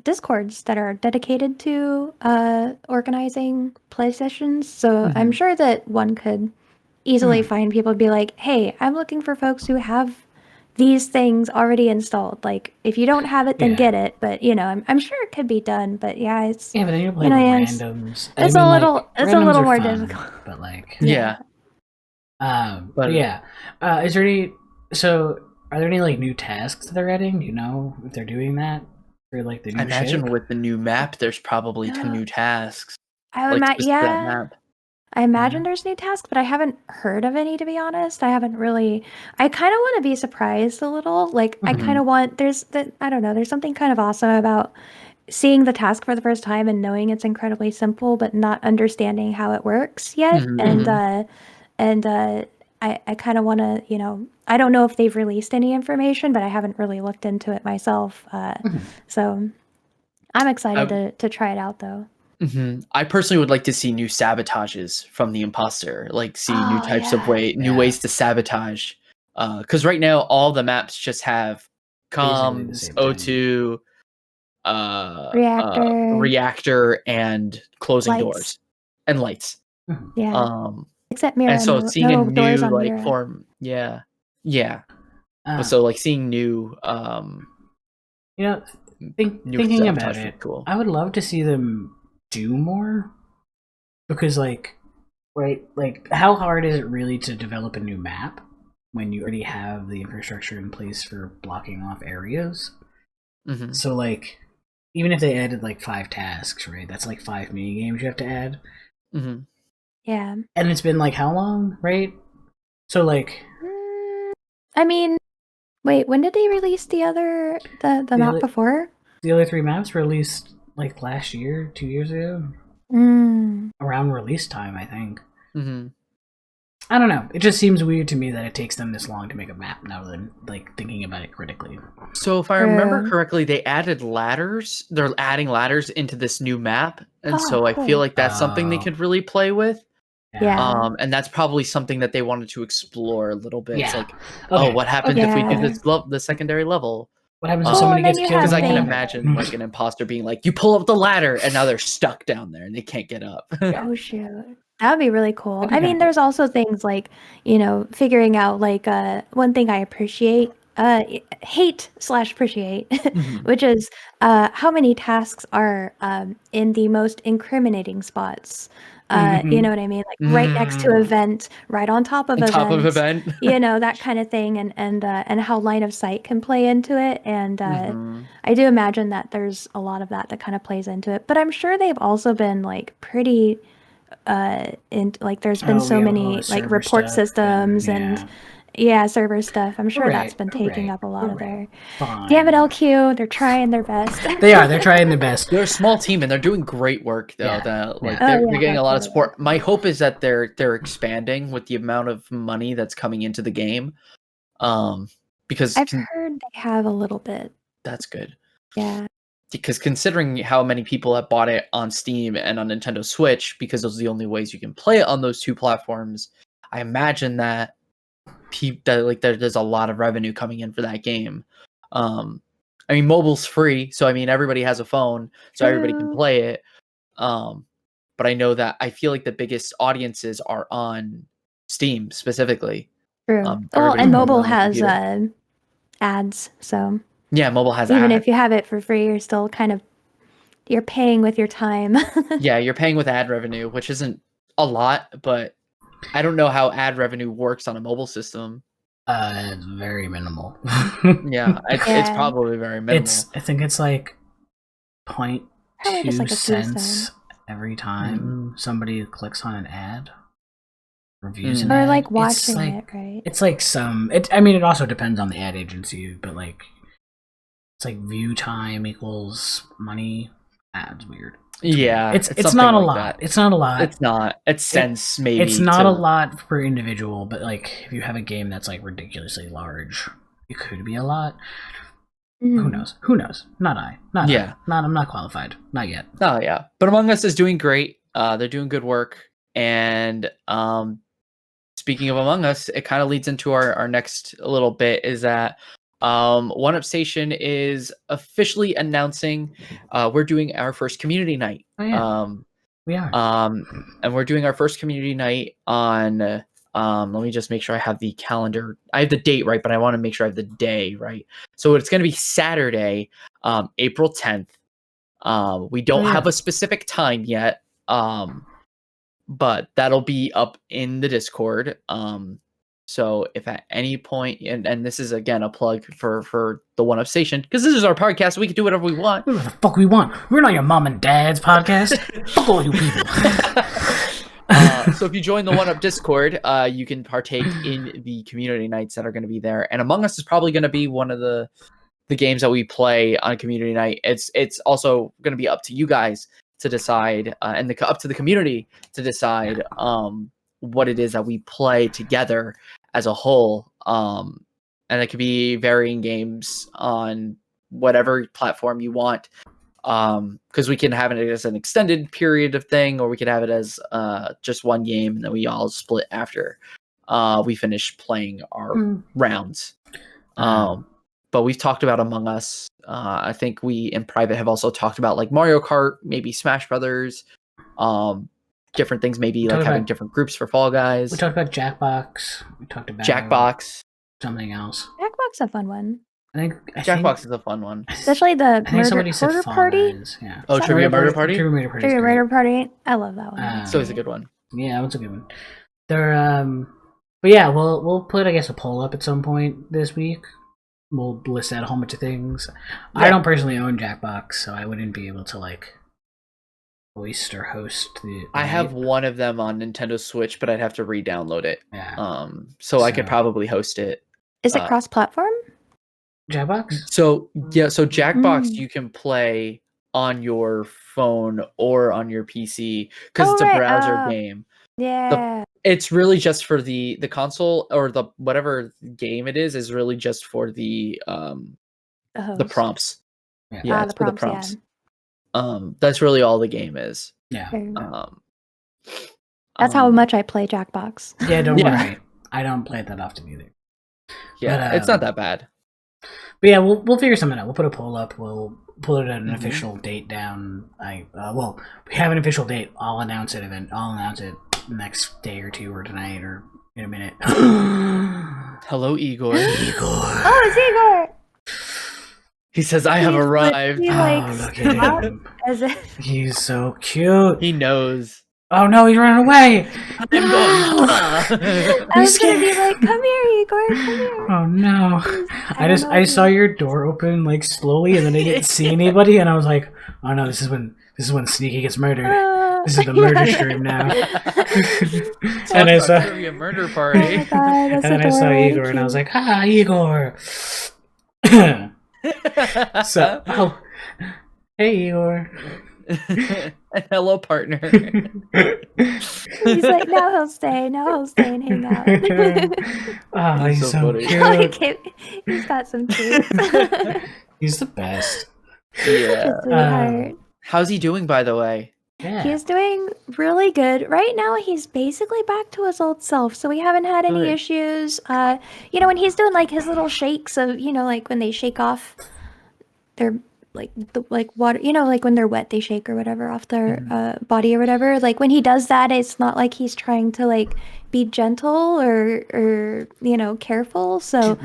Discords that are dedicated to organizing play sessions, so I'm sure that one could easily find people and be like, hey, I'm looking for folks who have these things already installed. Like, if you don't have it, then get it. But I'm sure it could be done. But yeah, it's but then you're playing with randoms. It's a little more difficult. But is there any? So, are there any new tasks that they're adding? Do you know if they're doing that for the new? I imagine with the new map, there's probably 10 new tasks. I would I imagine there's new tasks, but I haven't heard of any, to be honest. I haven't really. I kind of want to be surprised a little. I kind of want. I don't know. There's something kind of awesome about seeing the task for the first time and knowing it's incredibly simple, but not understanding how it works yet. And I kind of want to. I don't know if they've released any information, but I haven't really looked into it myself. So I'm excited to try it out, though. I personally would like to see new sabotages from the imposter, see new types of new ways to sabotage. Because right now all the maps just have comms, O2, reactor, and closing doors and lights. Yeah, It's at Mira. And so the seeing a little doors new on like Mira. form, yeah. Ah. So like seeing new, you know, new thinking stuff about would be it, cool. I would love to see them do more, because like, right, like how hard is it really to develop a new map when you already have the infrastructure in place for blocking off areas? Mhm. So like, even if they added like 5 tasks, right, that's like 5 mini games you have to add. Mhm. Yeah. And it's been like how long, right? So like, I mean, wait, when did they release the map before? The other 3 maps were released like last year, 2 years ago, around release time, I think. Mhm. I don't know. It just seems weird to me that it takes them this long to make a map. Now than like thinking about it critically. So if I remember correctly, they added ladders. They're adding ladders into this new map, and so I feel like that's something they could really play with. Yeah. And that's probably something that they wanted to explore a little bit. It's Yeah. like, Okay. what happens if we do Yeah. this the secondary level? What happens if somebody and then gets you killed? Because have I can things- imagine like an imposter being like, you pull up the ladder, and now they're stuck down there and they can't get up. Oh shoot. That would be really cool. That'd be I kinda mean, cool. there's also things like, figuring out like one thing I appreciate, hate/appreciate, Mhm. which is how many tasks are in the most incriminating spots. You know what I mean? Like right next to a vent, right on top of On a top of vent, event. that kind of thing, and how line of sight can play into it. And Mhm. I do imagine that there's a lot of that kind of plays into it. But I'm sure they've also been like pretty and like there's been so many like report systems and server stuff. I'm sure that's been taking up a lot of their damn it, LQ, they're trying their best. They're trying their best. They're a small team and they're doing great work though. Yeah. That like Yeah. they're yeah, getting a lot of definitely. support. My hope is that they're expanding with the amount of money that's coming into the game. Because I've heard they have a little bit. that's good. Yeah. Because considering how many people have bought it on Steam and on Nintendo Switch, because those are the only ways you can play it on those 2 platforms, I imagine that there's a lot of revenue coming in for that game. I mean, mobile's free, so I mean everybody has a phone, so everybody can True. play it. But I know that I feel like the biggest audiences are on Steam specifically. True. Well, everybody's and playing mobile on the has computer. ads, so Yeah, mobile has even ads. if you have it for free, you're still you're paying with your time. Yeah, you're paying with ad revenue, which isn't a lot, but I don't know how ad revenue works on a mobile system. It's very minimal. Yeah, it's probably very minimal. I think it's like Probably just 0.2 like a few cents cents. every time somebody clicks on an ad. Reviews Mm. an Or ad. like watching It's like, it, right? It's like I mean, it also depends on the ad agency, but like, it's like view time equals money. Ads weird. Yeah, It's something not a like lot. that. It's not a lot. It's not. It's cents maybe. It's not a lot per individual, but like if you have a game that's like ridiculously large, it could be a lot. Who knows? Who knows? Not I. Not Yeah. I'm not qualified. Not yet. Oh yeah. But Among Us is doing great. They're doing good work. And speaking of Among Us, it kind of leads into our next little bit is that One Up Station is officially announcing we're doing our first community night. Oh, yeah. We are. And we're doing our first community night on let me just make sure I have the calendar. I have the date right, but I want to make sure I have the day right. So it's going to be Saturday, April 10th. We don't have a specific time yet. But that'll be up in the Discord. So if at any point, and this is again a plug for the One Up Station, because this is our podcast, we can do whatever we want. Whatever the fuck we want. We're not your mom and dad's podcast. Fuck all you people. So if you join the One Up Discord, you can partake in the community nights that are going to be there. And Among Us is probably going to be one of the games that we play on community night. It's also going to be up to you guys to decide, and up to the community to decide what it is that we play together as a whole. And it could be varying games on whatever platform you want. Because we can have it as an extended period of thing, or we could have it as just one game, and then we all split after we finish playing our rounds. But we've talked about Among Us. I think we in private have also talked about like Mario Kart, maybe Smash Brothers. different things, maybe like having different groups for Fall Guys. We talked about Jackbox. We talked about Jackbox. Something else. Jackbox is a fun one. I think Jackbox is a fun one. Especially the murder party. Yeah. Oh, Trivia Murder Party? Trivia Murder Party. I love that one. So it's a good one. Yeah, that one's a good one. But yeah, we'll put, I guess, a poll up at some point this week. We'll list out a whole bunch of things. Yeah. I don't personally own Jackbox, so I wouldn't be able to like hoist or host the. I have one of them on Nintendo Switch, but I'd have to re-download it. Yeah. So I could probably host it. Is it cross-platform? Jackbox? So Jackbox you can play on your phone or on your PC because it's a browser game. Yeah. It's really just for the console, or the whatever game it is really just for the prompts. Yeah, it's for the prompts. Yeah. That's really all the game is. Yeah. That's how much I play Jackbox. Yeah, don't worry. I don't play it that often either. Yeah, but, it's not that bad. But yeah, we'll figure something out. We'll put a poll up. We'll put an official date down. We have an official date. I'll announce it next day or two, or tonight, or in a minute. Hello, Igor. Oh, it's Igor. He says, "I have arrived." He look at him. As if... He's so cute. He knows. Oh no, he's running away! I'm going. I was gonna be like, "Come here, Igor, come here." Oh no! I saw your door open like slowly, and then I didn't see anybody, and I was like, "Oh no, this is when Sneaky gets murdered. This is the murder stream now." And I saw a murder party. Oh my God, and then I saw Igor, and I was like, "Ah, Igor." So, hey Igor. Hello, partner. He's like, now he'll stay and hang out. Oh, he's so cute. He's got some treats. He's the best. Yeah. How's he doing, by the way? Yeah. He's doing really good. Right now, he's basically back to his old self, so we haven't had any issues. When he's doing like his little shakes of, like when they shake off their like water, like when they're wet, they shake or whatever off their body or whatever. Like when he does that, it's not like he's trying to like be gentle or careful. So,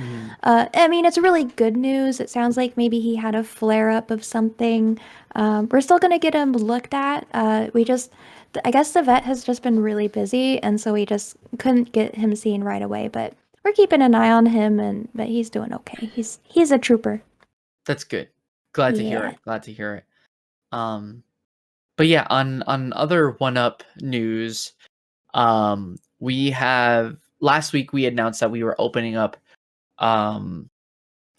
it's really good news. It sounds like maybe he had a flare up of something. We're still gonna get him looked at. I guess the vet has just been really busy, and so we just couldn't get him seen right away. But we're keeping an eye on him, but he's doing okay. He's a trooper. That's good. Glad to hear it. But yeah, on other 1UP news, last week we announced that we were opening up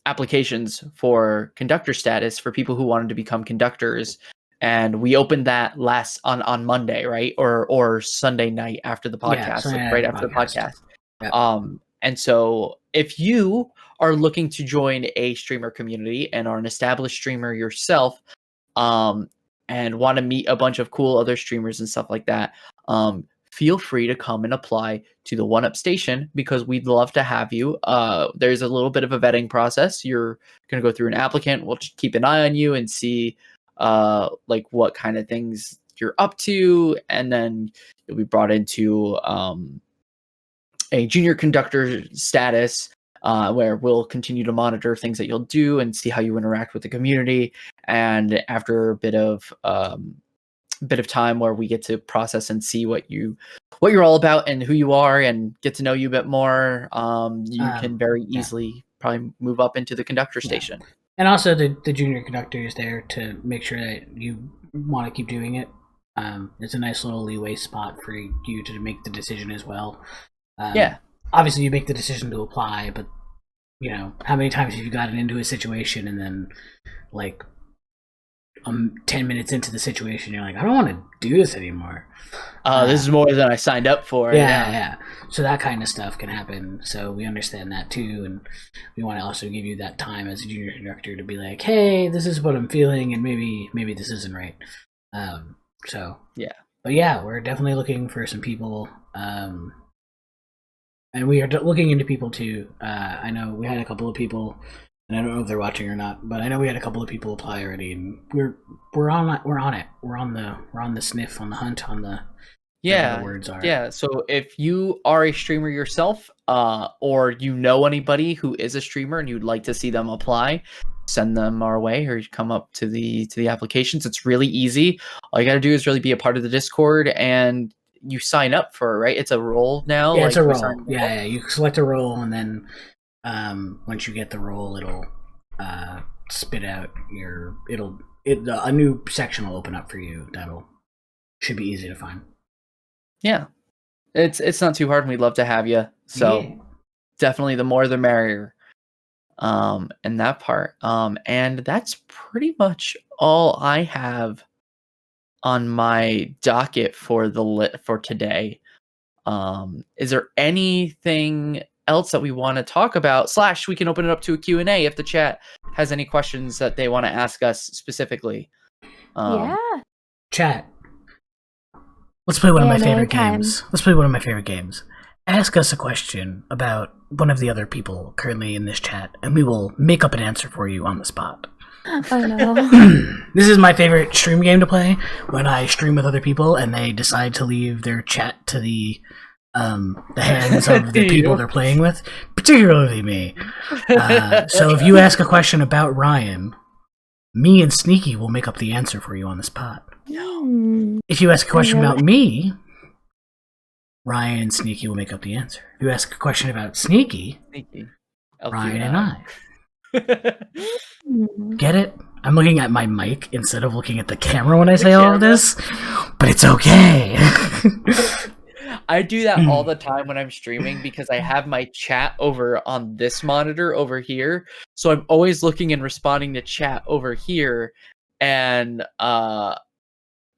applications for conductor status for people who wanted to become conductors, and we opened that on Monday, right, or Sunday night after the podcast, right after the podcast. Yep. And so if you are looking to join a streamer community and are an established streamer yourself, and want to meet a bunch of cool other streamers and stuff like that, feel free to come and apply to the 1UP station, because we'd love to have you. There's a little bit of a vetting process. You're going to go through an applicant. We'll keep an eye on you and see like what kind of things you're up to, and then you'll be brought into a junior conductor status, where we'll continue to monitor things that you'll do and see how you interact with the community. And after a bit of time where we get to process and see what you're all about and who you are and get to know you a bit more, you can very easily probably move up into the conductor station. And also the junior conductor is there to make sure that you want to keep doing it. It's a nice little leeway spot for you to make the decision as well. Obviously you make the decision to apply, but how many times have you gotten into a situation and then like 10 minutes into the situation you're like, I don't want to do this anymore. This is more than I signed up for. Yeah. So that kind of stuff can happen. So we understand that too, and we want to also give you that time as a junior conductor to be like, hey, this is what I'm feeling, and maybe this isn't right. But yeah, we're definitely looking for some people. And we are looking into people too. I know we had a couple of people, and I don't know if they're watching or not, but I know we had a couple of people apply already, and we're on it. We're on the sniff, on the hunt, on the Yeah, the words are. yeah. So if you are a streamer yourself, or you know anybody who is a streamer and you'd like to see them apply, send them our way, or you come up to the applications. It's really easy. All you got to do is really be a part of the Discord, and you sign up for it, right? It's a role now. Yeah, it's a we role. sign- Yeah, you select a role, and then once you get the role, it'll spit out a new section will open up for you. Should be easy to find. Yeah, it's not too hard, and we'd love to have you. So Yeah. definitely, the more the merrier. In that part. And that's pretty much all I have on my docket for for today. Is there anything else that we want to talk about? / we can open it up to a Q&A if the chat has any questions that they want to ask us specifically. Yeah. Chat. Let's play one of my And favorite anytime. games. Let's play one of my favorite games. Ask us a question about one of the other people currently in this chat, and we will make up an answer for you on the spot. Oh no. This is my favorite stream game to play when I stream with other people and they decide to leave their chat to the hands of the people they're playing with, particularly me. So if you ask a question about Ryan, me and Sneaky will make up the answer for you on the spot. If you ask a question about me, Ryan and Sneaky will make up the answer. If you ask a question about Sneaky, Ryan and I. Get it? I'm looking at my mic instead of looking at the camera when I say all of this, but it's okay. I do that all the time when I'm streaming because I have my chat over on this monitor over here. So I'm always looking and responding to chat over here. And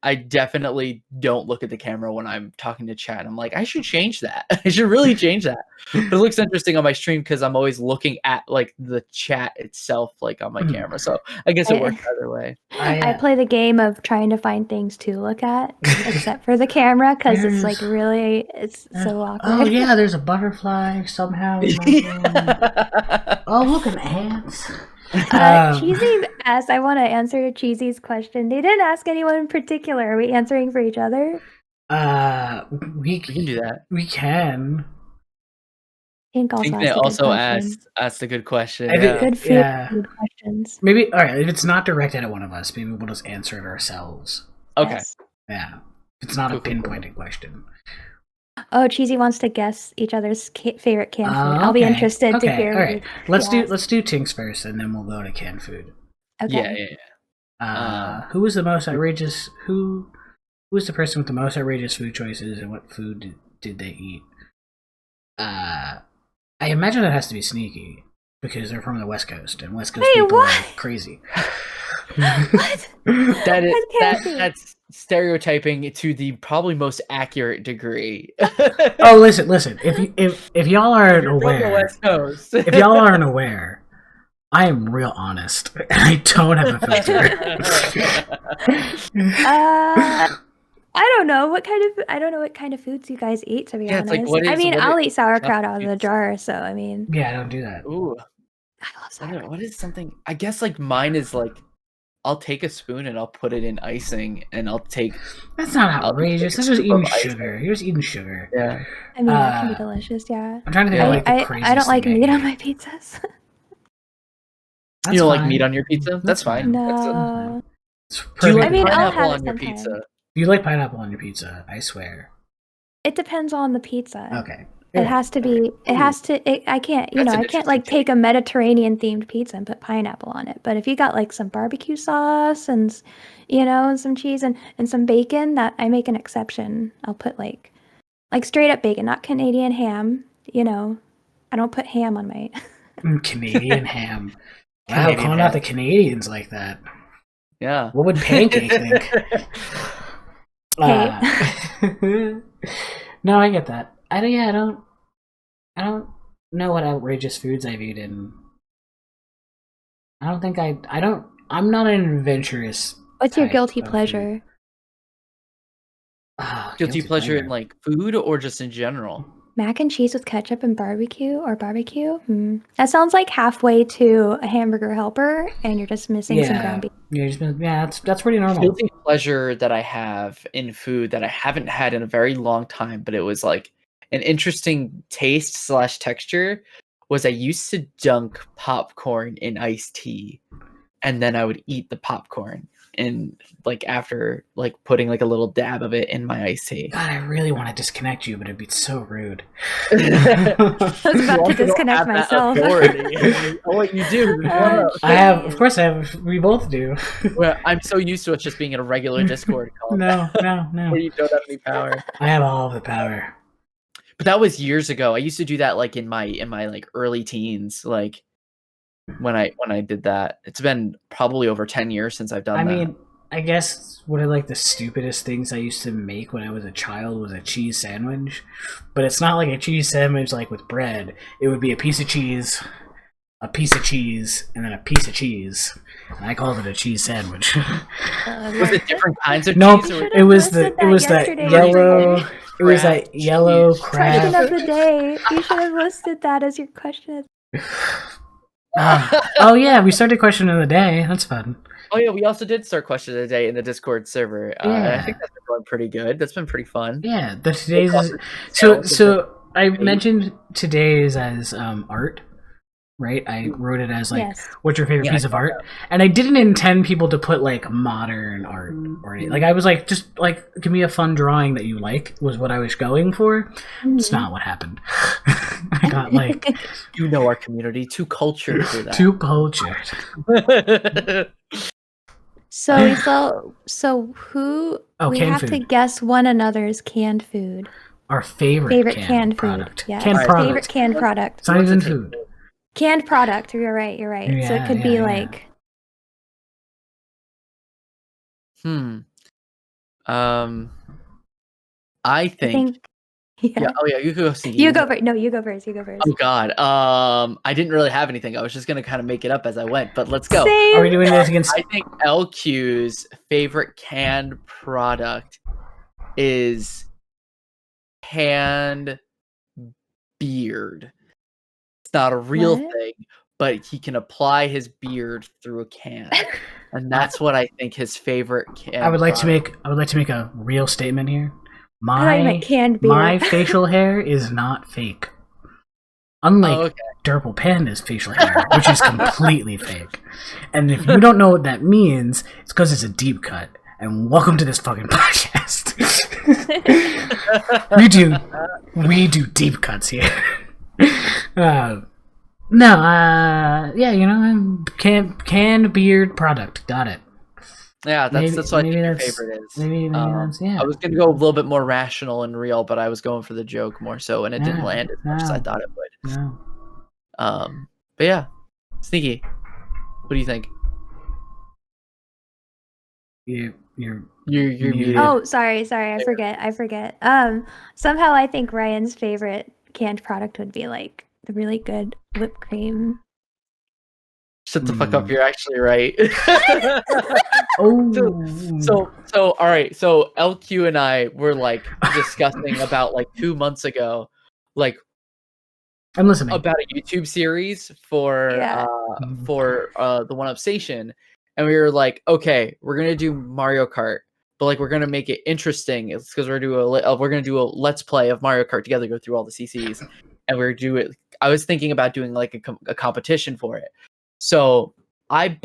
I definitely don't look at the camera when I'm talking to chat. I'm like, I should change that. I should really change that. But it looks interesting on my stream because I'm always looking at like the chat itself, like on my camera. So I guess it works either way. I play the game of trying to find things to look at, except for the camera, because it's like it's so awkward. Oh yeah, there's a butterfly somehow. In my oh, look at ants. Cheesy asked, I want to answer to Cheesy's question. They didn't ask anyone in particular. Are we answering for each other? We can do that. We can. I think they also asked a good question. Good questions. Maybe, alright, if it's not directed at one of us, maybe we'll just answer it ourselves. Okay. Yes. Yeah. If it's not a pinpointed question. Oh, Cheesy wants to guess each other's favorite canned food. I'll be interested to hear. All right, let's do Tinks first, and then we'll go to canned food. Okay. Yeah. Who was the most outrageous? Who was the person with the most outrageous food choices, and what food did they eat? I imagine it has to be Sneaky because they're from the West Coast, and West Coast people are crazy. What? That's stereotyping to the probably most accurate degree. Oh, listen. If y'all aren't aware, West Coast. if y'all aren't aware, I am real honest. I don't have a filter. I don't know what kind of foods you guys eat, to be honest. Like, I'll eat sauerkraut out of the jar, so I mean. Yeah, I don't do that. Ooh. I love sauerkraut. What is something? I guess like mine is like I'll take a spoon and I'll put it in icing, and I'll take. That's not outrageous. That's just eating sugar. You're just eating sugar. Yeah. I mean, that can be delicious. Yeah. I'm trying to think. I don't like meat on my pizzas. You don't like meat on your pizza? That's fine. No. Do you like I'll pineapple have on your sometimes. pizza? You like pineapple on your pizza? I swear. It depends on the pizza. Okay. It has to be. It has to. I can't. I can't like take a Mediterranean themed pizza and put pineapple on it. But if you got like some barbecue sauce and and some cheese and some bacon, that I make an exception. I'll put like straight up bacon, not Canadian ham. I don't put ham on my. Canadian ham. Wow, calling out the Canadians like that. Yeah. What would Pancake think? No, I get that. I don't know what outrageous foods I've eaten. I'm not an adventurous. What's your guilty pleasure? Guilty pleasure in like food or just in general? Mac and cheese with ketchup and barbecue or barbecue? That sounds like halfway to a hamburger helper, and you're just missing some ground beef. That's pretty normal. Guilty pleasure that I have in food that I haven't had in a very long time, but it was like an interesting taste / texture, was I used to dunk popcorn in iced tea, and then I would eat the popcorn. And like after like putting like a little dab of it in my iced tea. God, I really want to disconnect you, but it'd be so rude. I was about to disconnect myself. Oh, you do. I have, of course, I have. We both do. Well, I'm so used to it just being in a regular Discord call. No. Where you don't have any power. I have all of the power. But that was years ago. I used to do that like in my like early teens, like when I did that. It's been probably over 10 years since I've done that. I mean, I guess one of like the stupidest things I used to make when I was a child was a cheese sandwich. But it's not like a cheese sandwich like with bread. It would be a piece of cheese, and then a piece of cheese. And I called it a cheese sandwich. Was it different kinds of cheese? Nope, it was that yellow crab. Question of the day. You should have listed that as your question. Oh yeah, we started question of the day. That's fun. Oh yeah, we also did start question of the day in the Discord server. I think that's been going pretty good. That's been pretty fun. Yeah, the today's is, so I mentioned today's as art, right? I wrote it as like, what's your favorite piece of art? And I didn't intend people to put like modern art or anything. Like I was like, just like give me a fun drawing that you like was what I was going for. It's not what happened. I got like, you know, our community too cultured for that. Too cultured. So who we have to guess one another's canned food. Our favorite canned product. Yes. Canned product. Favorite canned product. It's not even food. Canned product. You're right. Yeah, so it could be like. I think. Yeah. Oh yeah, you go see. You go first. No, you go first. Oh God. I didn't really have anything. I was just gonna kind of make it up as I went. But let's go. Same. Are we doing this against? I think LQ's favorite canned product is canned beard. It's not a real thing, but he can apply his beard through a can, and that's what I think his favorite can. I would like to make a real statement here. My facial hair is not fake. Unlike Durple Panda's facial hair, which is completely fake. And if you don't know what that means, it's because it's a deep cut. And welcome to this fucking podcast. we do deep cuts here. Canned beard product. Got it. Yeah, that's what I think your favorite is. Maybe that's, yeah. I was going to go a little bit more rational and real, but I was going for the joke more so, and it didn't land as much as I thought it would. No. But yeah, Sneaky, what do you think? You're muted. Oh, sorry, I forget. Somehow I think Ryan's favorite canned product would be like the really good whipped cream. Shut the fuck up! You're actually right. Oh. So all right. So LQ and I were like discussing about like 2 months ago, like I'm listening about a YouTube series for the One Up Station, and we were like, okay, we're gonna do Mario Kart, but like we're gonna make it interesting. It's because we're gonna do a let's play of Mario Kart together, go through all the CCs, and we're do it. I was thinking about doing like a competition for it. So I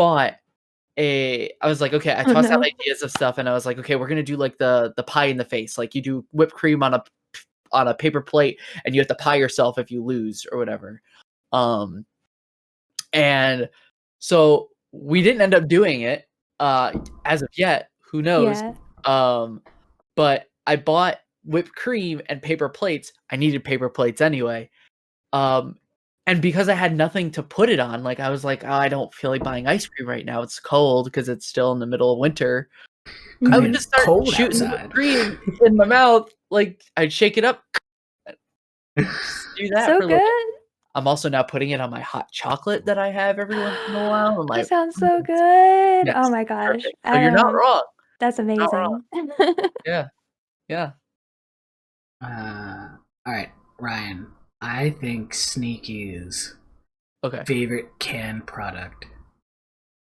was like, okay, I tossed out ideas of stuff, and I was like, okay, we're gonna do like the pie in the face, like you do whipped cream on a paper plate, and you have to pie yourself if you lose or whatever. And so we didn't end up doing it as of yet. Who knows? Yeah. But I bought whipped cream and paper plates. I needed paper plates anyway. And because I had nothing to put it on, like I was like, oh, I don't feel like buying ice cream right now. It's cold because it's still in the middle of winter. I would just start shooting the cream in my mouth. Like I'd shake it up. Do that. So good. I'm also now putting it on my hot chocolate that I have every once in a while. That sounds so good. Yes, oh my gosh. So you're not wrong. That's amazing. Yeah. All right. Ryan, I think Sneaky's favorite canned product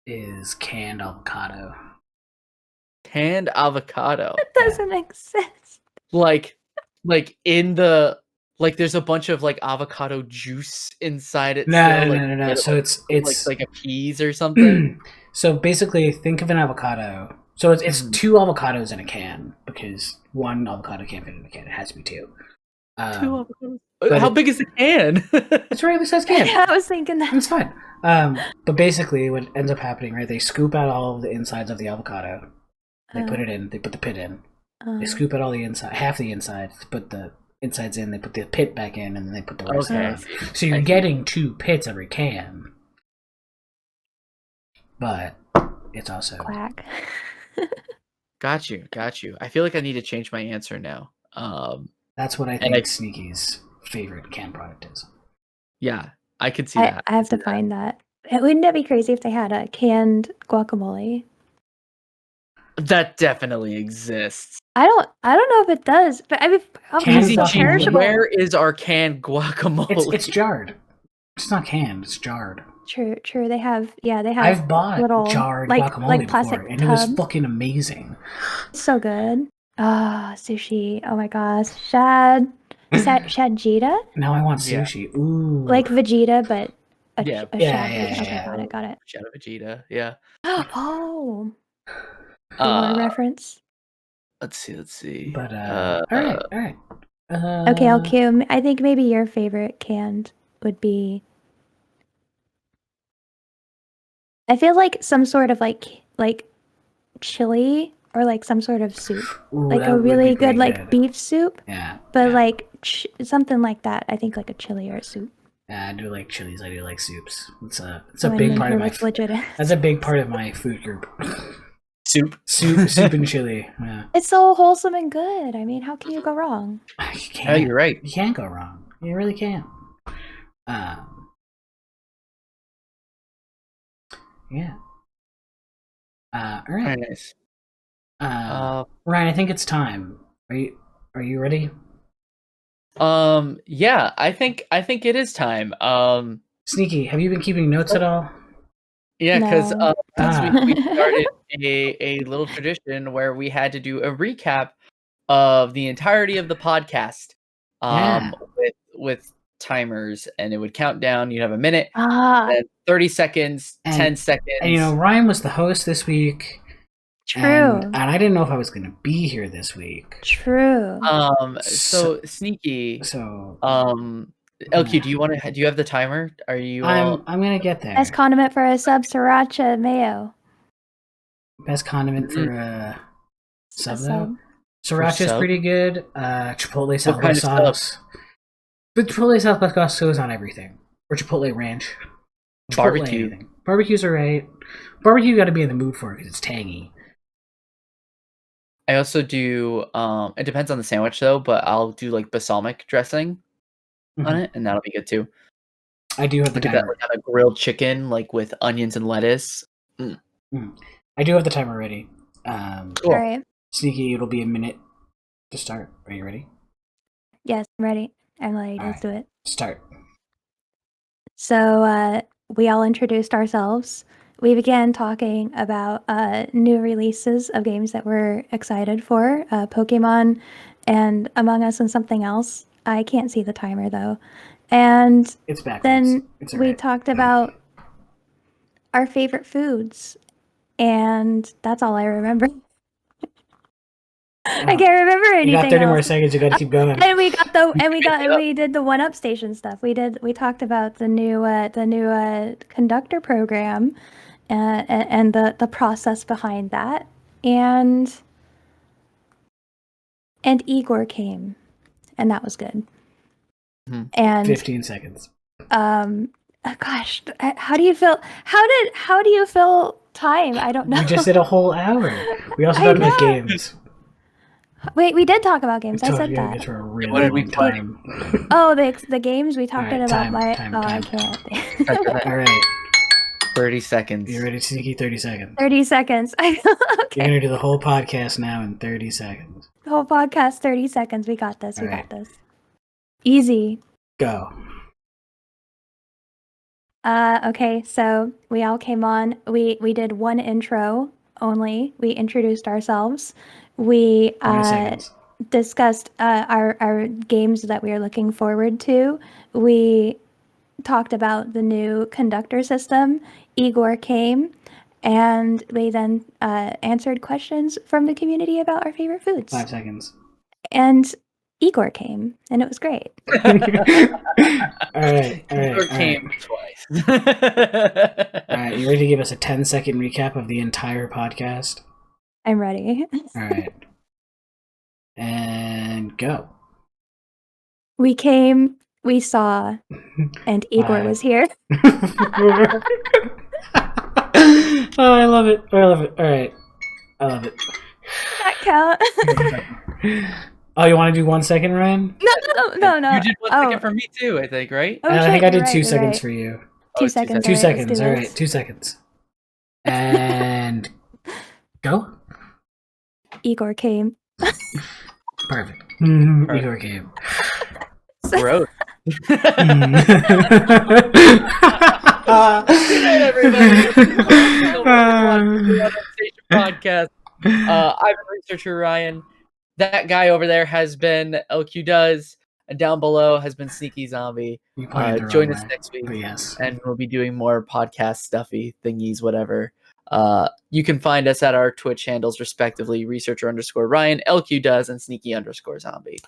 is canned avocado. Canned avocado. That doesn't exist. Like in the there's a bunch of like avocado juice inside it. No. So it's like a peas or something. So basically, think of an avocado. So it's two avocados in a can because one avocado can't fit in a can. It has to be two. Two avocados. How big is the can? It's a regular size can. Yeah, I was thinking that. It's fine. But basically, what ends up happening, right? They scoop out all of the insides of the avocado. They put it in. They put the pit in. They scoop out all the inside, half the inside. Put the insides in. They put the pit back in, and then they put the rest in. So you're getting 2 pits every can. But it's also quack. Got you. I feel like I need to change my answer now. That's what I think Sneaky's favorite canned product is. Yeah, I could see that. I have to find that. Wouldn't that be crazy if they had a canned guacamole? That definitely exists. I don't know if it does, but I mean, obviously, where is our canned guacamole? It's jarred. It's not canned. It's jarred. True. They have. I've bought little jarred like guacamole plastic before, and it was fucking amazing. So good. Sushi. Oh my gosh, Shadjita. Now I want sushi. Yeah. Ooh, like Vegeta, but a shad. Okay, got it. Shadow Vegeta. Yeah. Oh. Reference. Let's see. But all right. Okay, I'll cue. I think maybe your favorite canned would be. I feel like some sort of like chili or like some sort of soup. Ooh, like a really good like beef soup. Yeah. But like something like that. I think like a chili or a soup. Yeah, I do like chilies. I do like soups. It's a big part of my That's a big part of my food group. Soup and chili. Yeah. It's so wholesome and good. I mean, how can you go wrong? You can't. You're right. You can't go wrong. You really can't. Yeah. All right. Very nice. Ryan, I think it's time. Are you ready? Yeah, I think it is time. Sneaky, have you been keeping notes at all? Yeah, because we started a little tradition where we had to do a recap of the entirety of the podcast. With timers, and it would count down. You'd have a minute, 30 seconds, 10 seconds. And Ryan was the host this week. True. And I didn't know if I was going to be here this week. True. So Sneaky. So LQ, do you have the timer? Are you? I'm gonna get there. Best condiment for a sub, sriracha mayo. Best condiment for a sub though. Sriracha is pretty good. Chipotle Southwest sauce. But Chipotle Southwest sauce goes on everything. Or Chipotle ranch. Barbecue. Anything. Barbecue's alright. Barbecue you got to be in the mood for it because it's tangy. I also do. It depends on the sandwich though, but I'll do like balsamic dressing on it, and that'll be good too. I do have the timer. That, like, a grilled chicken, like with onions and lettuce. I do have the timer ready. Cool. All right. Sneaky, it'll be a minute to start. Are you ready? Yes, I'm ready. I'm ready. Let's do it. Start. So we all introduced ourselves. We began talking about new releases of games that we're excited for, Pokemon and Among Us and something else. I can't see the timer though. And it's backwards. Then we talked about our favorite foods, and that's all I remember. I can't remember anything. You got 30 else. more seconds. You got to keep going. And we did the One Up Station stuff. We talked about the new conductor program, and the process behind that, and Igor came, and that was good. And 15 seconds. Gosh, how do you feel? How do you fill time? I don't know. We just did a whole hour. We also talked about games. Wait, we did talk about games. I said that. For a really long time. Oh, the games we talked about. Time. I can't. All right. 30 seconds. You ready, Sneaky? 30 seconds. 30 seconds. Okay. You're gonna do the whole podcast now in 30 seconds. The whole podcast, 30 seconds. We got this. We got this. Easy. Go. Okay, so we all came on. We did one intro only. We introduced ourselves. We 20 seconds. discussed our games that we are looking forward to. We talked about the new conductor system. Igor came, and we then answered questions from the community about our favorite foods. 5 seconds. And Igor came, and it was great. all right. Igor came twice. All right, you ready to give us a 10-second recap of the entire podcast? I'm ready. All right. And go. We came, we saw, and Igor was here. Oh, I love it. I love it. All right. I love it. That count. Oh, you want to do 1 second, Ryan? No. You did 1 second for me too, I think, right? Oh, I shit, think I did you're 2 right, seconds right. for you. 2 seconds. 2 all right, let's seconds. do All this. right, 2 seconds. And go. Igor came. Perfect. Igor came. Gross. Good night, everybody. Podcast. I've been researcher Ryan. That guy over there has been LQ Does, and down below has been Sneaky Zombie. Join us next week, yes, and we'll be doing more podcast stuffy thingies, whatever. You can find us at our Twitch handles, respectively, researcher_Ryan, LQ Does, and Sneaky_Zombie.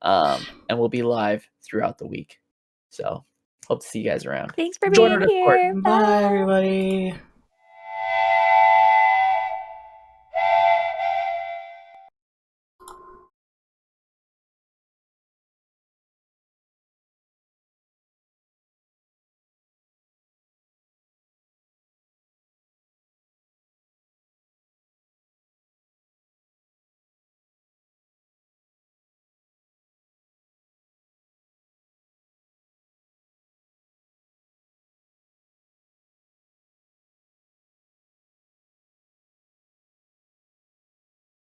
And we'll be live throughout the week. So hope to see you guys around. Thanks for Join being here. Bye, everybody.